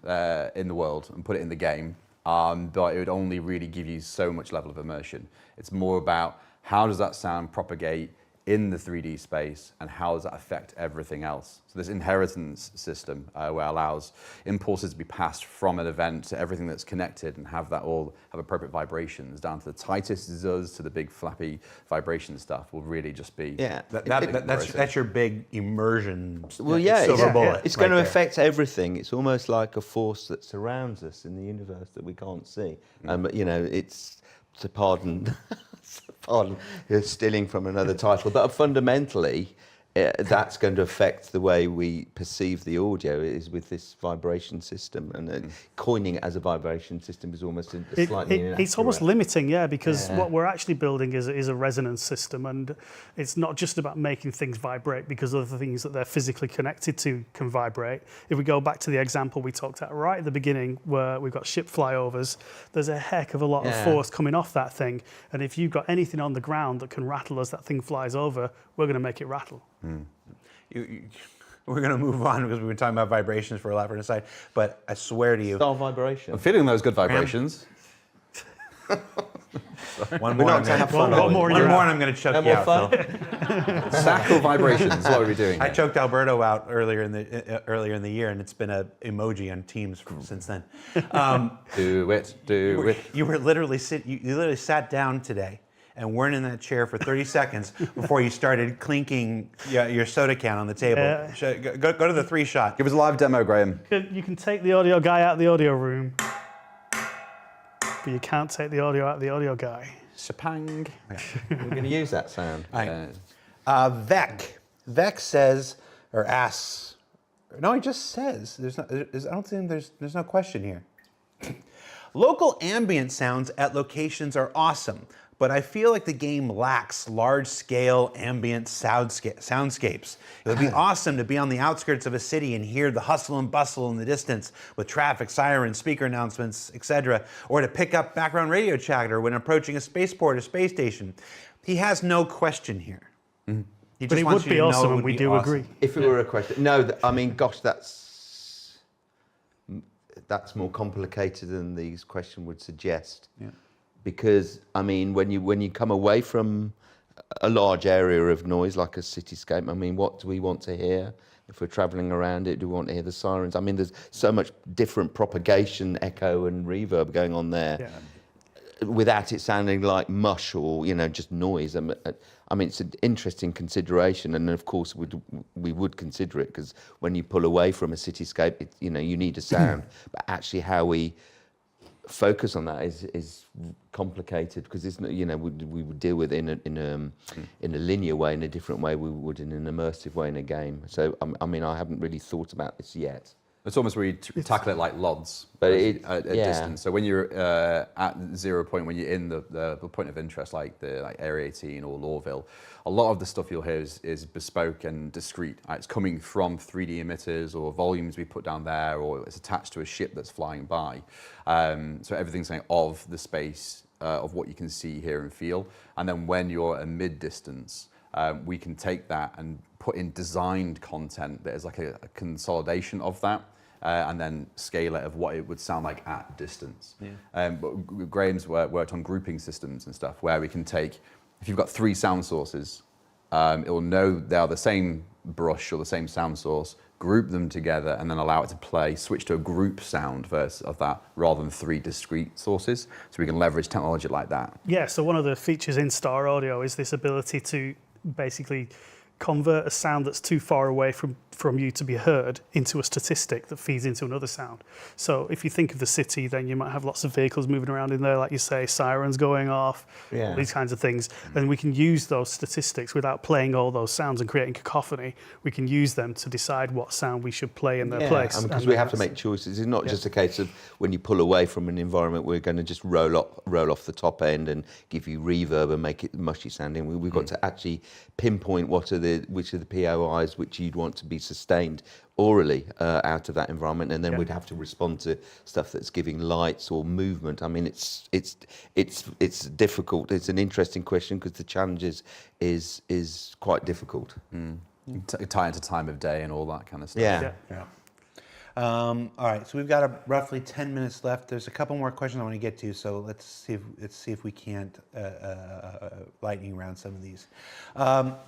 B: in the world and put it in the game, but it would only really give you so much level of immersion. It's more about how does that sound propagate in the 3D space, and how does that affect everything else? So this inheritance system where it allows impulses to be passed from an event to everything that's connected, and have that all have appropriate vibrations, down to the tightest zuzz to the big flappy vibration stuff, will really just be...
A: Yeah,
D: that's your big immersion.
A: Well, yeah,
D: silver bullet.
A: It's going to affect everything. It's almost like a force that surrounds us in the universe that we can't see. It's to pardon stealing from another title, but fundamentally that's going to affect the way we perceive the audio, is with this vibration system, and coining it as a vibration system is almost slightly inaccurate.
C: It's almost limiting, because what we're actually building is a resonance system, and it's not just about making things vibrate, because other things that they're physically connected to can vibrate. If we go back to the example we talked at right at the beginning, where we've got ship flyovers, there's a heck of a lot of force coming off that thing, and if you've got anything on the ground that can rattle as that thing flies over, we're going to make it rattle.
D: We're going to move on, because we've been talking about vibrations for a lot for an aside, but I swear to you...
A: Star vibration.
B: I'm feeling those good vibrations.
D: One more and I'm going to choke you out, Phil.
B: Sacral vibrations, what are we doing?
D: I choked Alberto out earlier in the year, and it's been an emoji on Teams since then.
B: Do it.
D: You literally sat down today and weren't in that chair for 30 seconds before you started clinking your soda can on the table. Go to the 3-shot.
B: Give us a live demo, Graham.
C: You can take the audio guy out of the audio room, but you can't take the audio out of the audio guy.
B: Shapang.
A: We're going to use that sound.
D: Vec says, or asks, no, he just says, I don't think there's no question here. Local ambient sounds at locations are awesome, but I feel like the game lacks large-scale ambient soundscapes. It would be awesome to be on the outskirts of a city and hear the hustle and bustle in the distance with traffic, sirens, speaker announcements, etc., or to pick up background radio chatter when approaching a spaceport or space station. He has no question here.
B: Mm-hmm.
C: But it would be awesome, and we do agree.
A: If it were a question, no, I mean, gosh, that's more complicated than these question would suggest.
D: Yeah.
A: Because I mean, when you come away from a large area of noise like a cityscape, I mean, what do we want to hear? If we're travelling around it, do we want to hear the sirens? I mean, there's so much different propagation, echo, and reverb going on there.
C: Yeah.
A: Without it sounding like mush or just noise. I mean, it's an interesting consideration, and of course we would consider it, because when you pull away from a cityscape, you need a sound. But actually, how we focus on that is complicated, because it's we would deal with it in a linear way, in a different way we would in an immersive way in a game. So I mean, I haven't really thought about this yet.
B: It's almost where you tackle it like LODs,
A: but
B: at distance. So when you're at 0 point, when you're in the point of interest, like Area 18 or Lorville, a lot of the stuff you'll hear is bespoke and discrete. It's coming from 3D emitters or volumes we put down there, or it's attached to a ship that's flying by. So everything's of the space, of what you can see, hear, and feel. And then when you're at mid-distance, we can take that and put in designed content that is like a consolidation of that, and then scale it of what it would sound like at distance. Yeah. But Graham's worked on grouping systems and stuff, where we can take, if you've got 3 sound sources, it will know they are the same brush or the same sound source, group them together, and then allow it to switch to a group sound version of that, rather than 3 discrete sources. So we can leverage technology like that.
C: Yeah, so one of the features in Star Audio is this ability to basically convert a sound that's too far away from you to be heard into a statistic that feeds into another sound. So if you think of the city, then you might have lots of vehicles moving around in there, like you say, sirens going off, all these kinds of things. And we can use those statistics without playing all those sounds and creating cacophony. We can use them to decide what sound we should play in their place.
A: Because we have to make choices. It's not just a case of when you pull away from an environment, we're going to just roll off the top end and give you reverb and make it mushy sounding. We've got to actually pinpoint which are the POIs which you'd want to be sustained orally out of that environment, and then we'd have to respond to stuff that's giving lights or movement. I mean, it's difficult. It's an interesting question, because the challenge is quite difficult.
B: Tie into time of day and all that kind of stuff.
D: Yeah. All right, so we've got roughly 10 minutes left. There's a couple more questions I want to get to, so let's see if we can't lightning round some of these.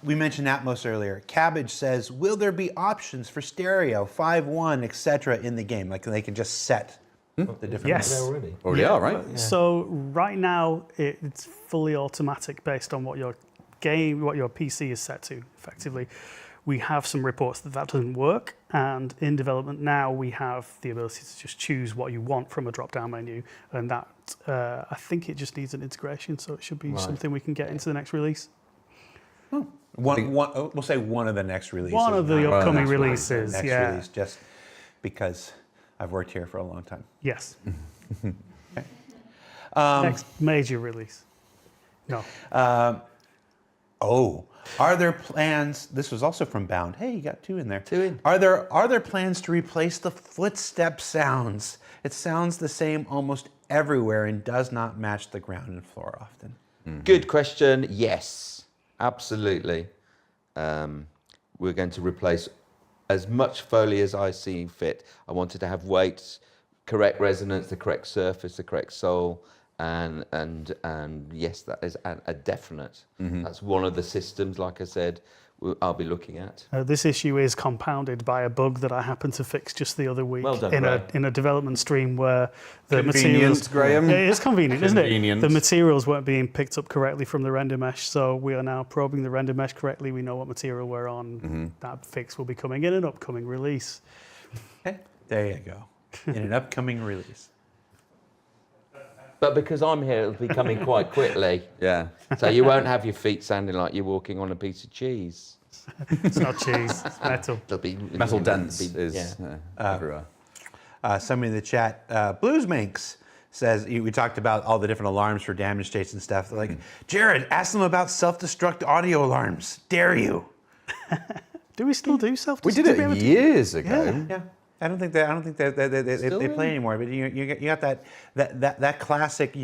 D: We mentioned Atmos earlier. Cabbage says, will there be options for stereo, 5.1, etc. in the game? Like they can just set the different.
C: Yes.
D: Already.
B: Yeah, right.
C: Yeah. So right now it's fully automatic based on what your PC is set to, effectively. We have some reports that doesn't work, and in development now we have the ability to just choose what you want from a drop-down menu, and that I think it just needs an integration, so it should be something we can get into the next release.
D: We'll say one of the next releases.
C: One of the upcoming releases,
D: next release, just because I've worked here for a long time.
C: Yes.
D: Okay.
C: Next major release. No.
D: Are there plans? This was also from Bound. Hey, you got 2 in there.
A: 2 in.
D: Are there plans to replace the footstep sounds? It sounds the same almost everywhere and does not match the ground and floor often.
A: Good question. Yes, absolutely. We're going to replace as much Foley as I see fit. I wanted to have weights, correct resonance, the correct surface, the correct soul. And yes, that is a definite. That's one of the systems, like I said, I'll be looking at.
C: This issue is compounded by a bug that I happened to fix just the other week.
A: Well done,
C: in a development stream where the
B: Convenience,
C: materials.
B: Graham.
C: It is convenient, isn't it?
B: Convenient.
C: The materials weren't being picked up correctly from the render mesh, so we are now probing the render mesh correctly. We know what material we're on. That fix will be coming in an upcoming release.
D: Okay, there you go. In an upcoming release.
A: But because I'm here, it'll be coming quite quickly.
B: Yeah.
A: So you won't have your feet sounding like you're walking on a piece of cheese.
C: It's not cheese, it's metal.
A: It'll be
B: Metal dense is everywhere.
D: Somebody in the chat, Blues Minx says, we talked about all the different alarms for damage states and stuff. They're like, Jared, ask them about self-destruct audio alarms. Dare you?
C: Do we still do self-destruct?
B: We did it years ago.
D: Yeah. I don't think they play anymore. But you got that classic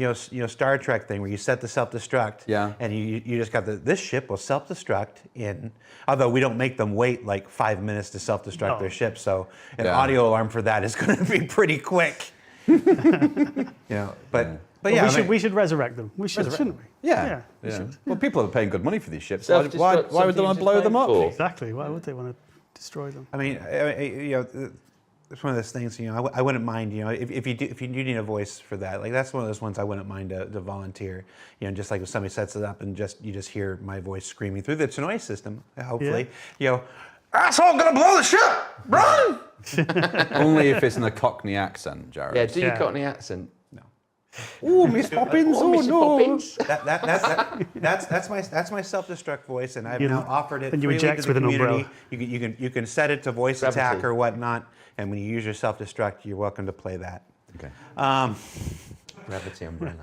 D: Star Trek thing where you set the self-destruct.
B: Yeah.
D: And you just got this ship will self-destruct in. Although we don't make them wait like 5 minutes to self-destruct their ship, so an audio alarm for that is going to be pretty quick. But
C: we should resurrect them. We should, shouldn't we?
B: Yeah.
C: We should.
B: Well, people are paying good money for these ships.
A: Self-destruct,
B: Why would they want to blow them up?
C: Exactly. Why would they want to destroy them?
D: I mean, it's one of those things. I wouldn't mind. If you do need a voice for that, like that's one of those ones I wouldn't mind to volunteer. Just like if somebody sets it up and you just hear my voice screaming through the noise system. Hopefully, asshole, I'm gonna blow the ship. Run!
B: Only if it's in a Cockney accent, Jared.
A: Yeah, do you Cockney accent?
D: No.
B: Oh, Miss Poppins! Oh,
A: Mrs.
B: no!
A: Poppins.
D: That's my self-destruct voice, and I've now offered it
C: and you
D: freely
C: eject
D: to the
C: with an
D: community.
C: umbrella.
D: You can set it to voice
A: Gravity.
D: attack or whatnot, and when you use your self-destruct, you're welcome to play that.
B: Okay.
A: Gravity umbrella.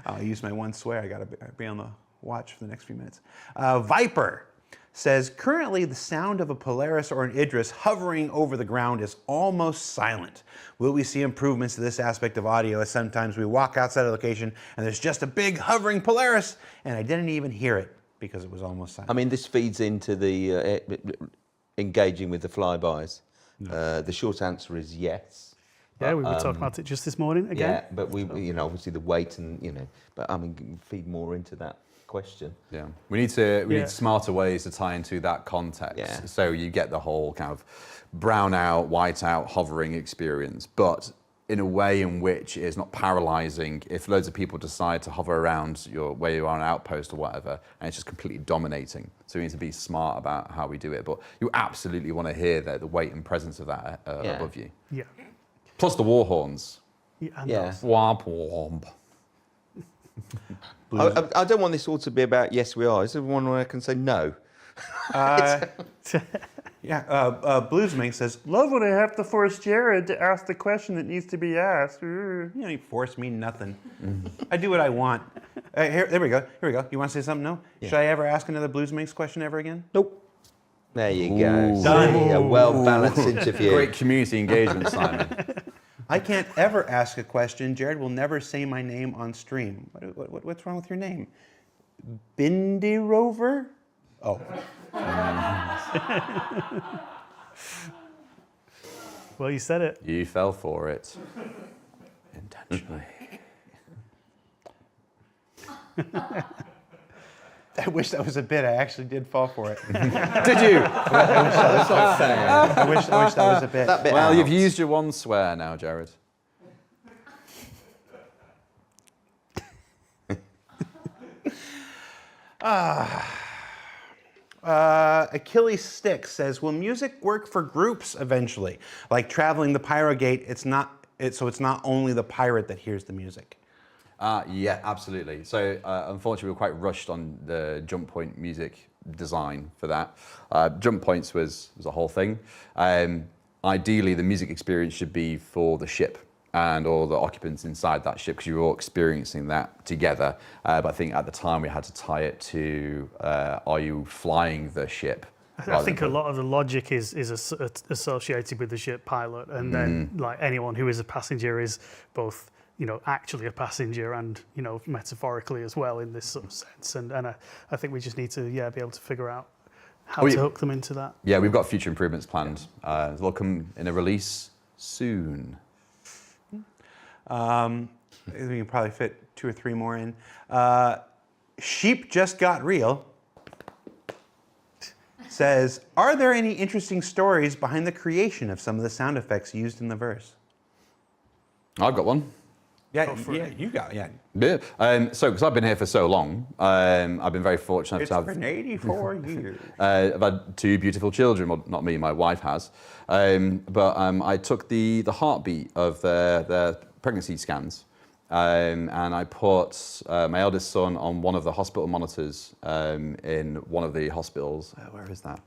D: I'll use my one swear. I got to be on the watch for the next few minutes. Viper says, currently the sound of a Polaris or an Idris hovering over the ground is almost silent. Will we see improvements to this aspect of audio as sometimes we walk outside a location and there's just a big hovering Polaris and I didn't even hear it because it was almost silent?
A: I mean, this feeds into the engaging with the flybys. The short answer is yes.
C: Yeah, we were talking about it just this morning again.
A: Yeah, but we obviously the weight and but I mean, feed more into that question.
B: Yeah, we need smarter ways to tie into that context.
A: Yeah.
B: So you get the whole kind of brown out, white out, hovering experience, but in a way in which it is not paralyzing. If loads of people decide to hover around where you are on an outpost or whatever, and it's just completely dominating. So we need to be smart about how we do it. But you absolutely want to hear the weight and presence of that above you.
C: Yeah.
B: Plus the war horns.
C: Yeah. And
A: Yeah.
C: those.
B: Womp womp.
A: I don't want this all to be about yes we are. Is there one where I can say no?
D: Bluesmink says, love when I have to force Jared to ask the question that needs to be asked. You force me nothing. I do what I want. There we go. You want to say something? No? Yeah. Should I ever ask another Bluesminks question ever again?
A: Nope. There you go.
B: Ooh.
A: Done. A well-balanced interview.
B: Great community engagement, Simon.
D: I can't ever ask a question. Jared will never say my name on stream. What's wrong with your name? Bindi Rover? Oh.
C: Well, you said it.
B: You fell for it. Intentionally.
D: I wish that was a bit. I actually did fall for it.
B: Did you?
D: I wish that was a bit.
A: That bit
B: Well,
A: out.
B: you've used your one swear now, Jared.
D: Achilles Stick says, will music work for groups eventually? Like traveling the Pyrogate, it's not only the pirate that hears the music.
B: Yeah, absolutely. So unfortunately, we were quite rushed on the jump point music design for that. Jump points was a whole thing. Ideally, the music experience should be for the ship and all the occupants inside that ship because you're all experiencing that together. But I think at the time we had to tie it to, are you flying the ship?
C: I think a lot of the logic is associated with the ship pilot, and then like anyone who is a passenger is both actually a passenger and metaphorically as well in this sort of sense. And I think we just need to be able to figure out how to hook them into that.
B: Yeah, we've got future improvements planned. They'll come in a release soon.
D: We can probably fit 2 or 3 more in. Sheep Just Got Real says, are there any interesting stories behind the creation of some of the sound effects used in the verse?
B: I've got one.
D: Yeah, you got.
B: Yeah. So, because I've been here for so long, I've been very fortunate
D: It's
B: to have.
D: been 84 years.
B: I've had 2 beautiful children. Well, not me, my wife has. But I took the heartbeat of their pregnancy scans, and I put my eldest son on one of the hospital monitors in one of the hospitals. Where is that?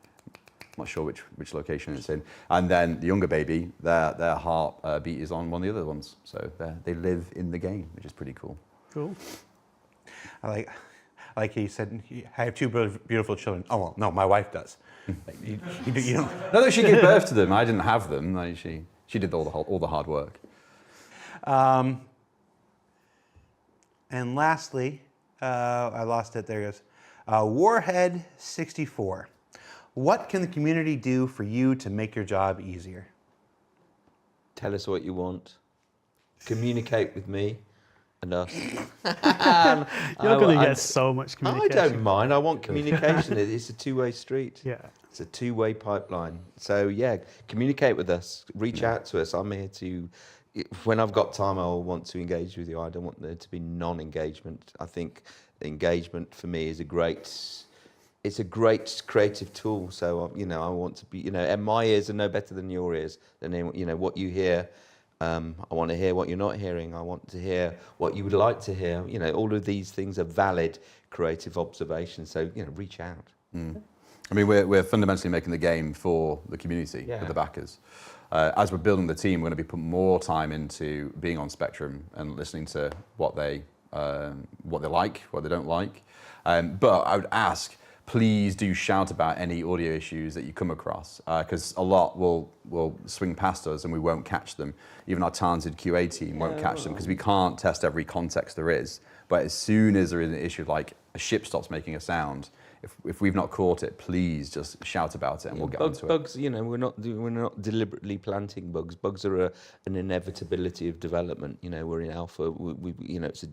B: not sure which location it's in. And then the younger baby, their heart beat is on one of the other ones. So they live in the game, which is pretty cool.
C: Cool.
D: I like he said, I have two beautiful children. Oh, well, no, my wife does. you don't.
B: No, she gave birth to them. I didn't have them. Like, she did all the hard work.
D: And lastly, I lost it. There it goes. Warhead 64. What can the community do for you to make your job easier?
A: Tell us what you want. Communicate with me and us.
C: You're going to get so much communication.
A: I don't mind. I want communication. It's a two-way street.
C: Yeah.
A: It's a two-way pipeline. So yeah, communicate with us. Reach out to us. I'm here to. When I've got time, I'll want to engage with you. I don't want there to be non-engagement. I think engagement for me is a great creative tool. So I want to be, and my ears are no better than your ears. Than what you hear. I want to hear what you're not hearing. I want to hear what you would like to hear. All of these things are valid creative observations. So reach out.
B: I mean, we're fundamentally making the game for the community, for the backers. As we're building the team, we're going to be putting more time into being on Spectrum and listening to what they like, what they don't like. But I would ask, please do shout about any audio issues that you come across, because a lot will swing past us and we won't catch them. Even our talented QA team won't catch them because we can't test every context there is. But as soon as there is an issue like a ship stops making a sound, if we've not caught it, please just shout about it and we'll get onto it.
A: Bugs, we're not deliberately planting bugs. Bugs are an inevitability of development. We're in alpha. It's a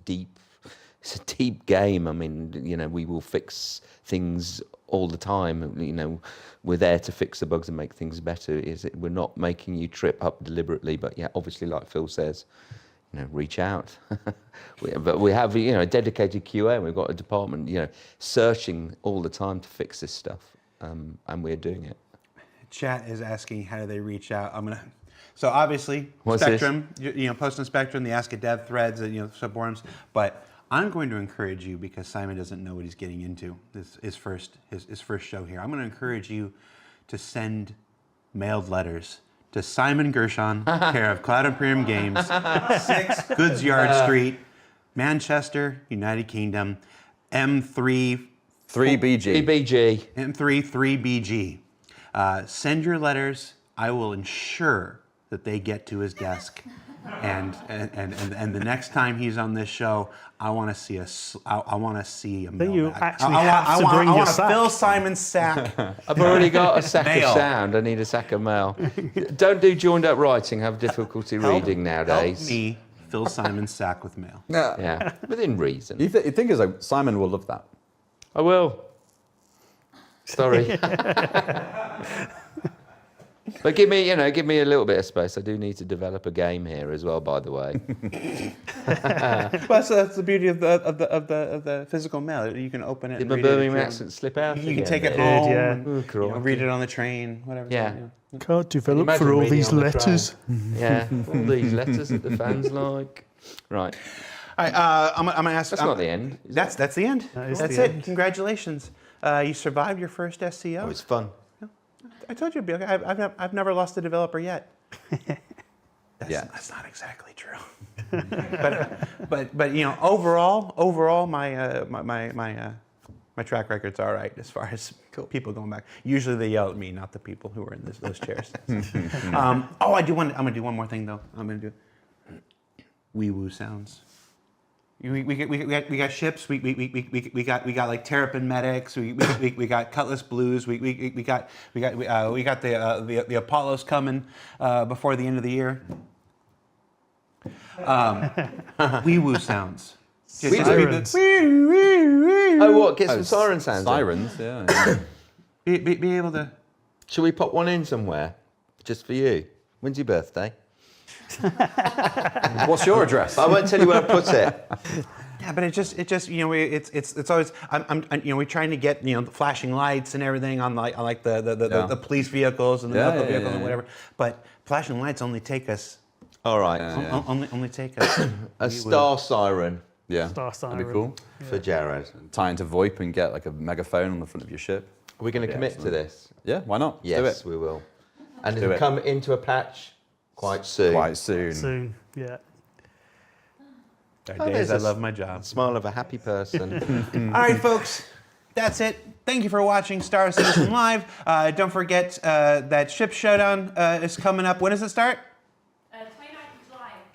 A: deep game. I mean, we will fix things all the time. We're there to fix the bugs and make things better. We're not making you trip up deliberately, but yeah, obviously, like Phil says, reach out. But we have, a dedicated QA, and we've got a department, searching all the time to fix this stuff, and we're doing it.
D: Chat is asking, how do they reach out? So obviously,
A: What's
D: Spectrum, post on Spectrum, the Ask a Dev threads, subforums, but I'm going to encourage you, because Simon doesn't know what he's getting into. This is his first show here. I'm going to encourage you to send mailed letters to Simon Gershon, care of Cloud Imperium Games, 6 Goods Yard Street, Manchester, United Kingdom, M3
B: 3BG.
A: BG.
D: M3 3BG. Send your letters. I will ensure that they get to his desk. And the next time he's on this show, I want to see a
C: Then you
D: mailbag.
C: actually have to bring your sack.
D: Fill Simon's sack.
A: I've already got a sack
D: Mail.
A: of sound. I need a sack of mail. Don't do joined up writing. Have difficulty reading nowadays.
D: Help me fill Simon's sack with mail.
A: Yeah, within reason.
B: You think is like Simon will love that.
A: I will. Sorry. But give me a little bit of space. I do need to develop a game here as well, by the way.
D: Well, so that's the beauty of the physical mail. You can open it.
A: Did
D: and
A: my
D: read it
A: Birmingham
D: if you
A: accent slip out?
D: You can
A: again
D: take it
A: there?
D: home.
C: yeah.
D: And, read it on the train, whatever.
A: Yeah.
C: Can't develop
A: imagine
C: for all
A: reading
C: these
A: on the
C: letters.
A: Yeah, all these letters that the fans like. Right,
D: All right, I'm gonna ask.
A: that's not the end. Is
D: That's the end.
C: That is
D: That's
C: the
D: it.
C: end.
D: Congratulations. You survived your first SCO.
A: it was fun.
D: I told you it'd be okay. I've never lost a developer yet. That's not exactly true. but overall my track record's all right as far as people going back. Usually they yell at me, not the people who are in those chairs. I'm gonna do one more thing though. I'm gonna do wee woo sounds. We got ships. We got like Terrapin medics. We got Cutlass Blues. We got the Apollos coming before the end of the year. Wee woo sounds.
C: Sirens.
A: Oh, what? Get some siren sounds.
B: Sirens, yeah.
D: Be able to.
A: Shall we pop one in somewhere, just for you? When's your birthday?
B: What's your address?
A: I won't tell you where I put it.
D: Yeah, but it's always we're trying to get the flashing lights and everything on the police vehicles and the medical vehicles and whatever. But flashing lights only take us.
A: All right.
D: Only take us.
A: A star siren
B: Yeah,
C: Star
B: that'd be
C: siren.
B: cool.
A: for Jared.
B: Tie into VoIP and get like a megaphone on the front of your ship.
A: Are we going to commit to this?
B: Yeah, why not?
A: Yes,
B: Let's do it.
A: we will. And
B: Do
A: it'll
B: it.
A: come into a patch quite soon.
B: Quite soon.
C: Soon, yeah.
D: There
A: Oh,
D: are days
A: there's
D: I
A: a
D: love my job.
A: Smile of a happy person.
D: All right, folks. That's it. Thank you for watching Star Citizen Live. Don't forget that Ship Showdown is coming up. When does it start?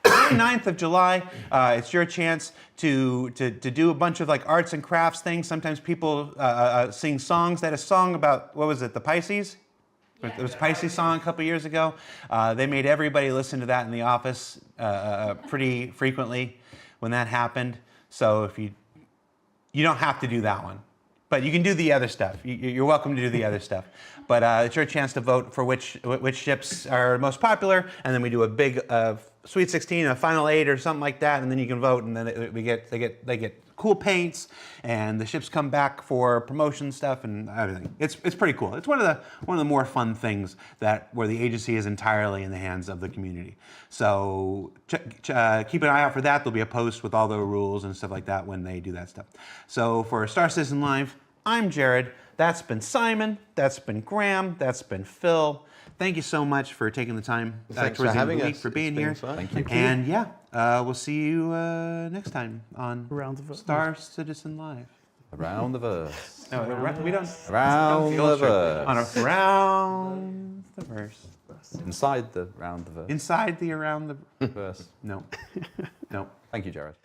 D: 29th of July. It's your chance to do a bunch of like arts and crafts things. Sometimes people sing songs. They had a song about, what was it, the Pisces? It was a Pisces song a couple years ago. They made everybody listen to that in the office pretty frequently when that happened. So if you don't have to do that one, but you can do the other stuff. You're welcome to do the other stuff. But it's your chance to vote for which ships are most popular, and then we do a big Sweet 16, a Final 8, or something like that, and then you can vote, and then they get cool paints, and the ships come back for promotion stuff and everything. It's pretty cool. It's one of the more fun things where the agency is entirely in the hands of the community. So keep an eye out for that. There'll be a post with all the rules and stuff like that when they do that stuff. So for Star Citizen Live, I'm Jared. That's been Simon. That's been Graham. That's been Phil. Thank you so much for taking the time
A: Thanks
D: towards
A: for
D: the end of
A: having
D: the week,
A: us.
D: for being
A: It's been
D: here.
A: fun.
B: Thank you.
D: And yeah, we'll see you next time on
C: Around the
D: Star Citizen Live.
B: Around the verse.
D: No, we don't.
B: Around
D: feel
B: the
D: sure.
B: verse.
D: On around the verse.
B: Inside the round the verse.
D: Inside the around the
B: verse.
D: no. No.
B: Thank you, Jared.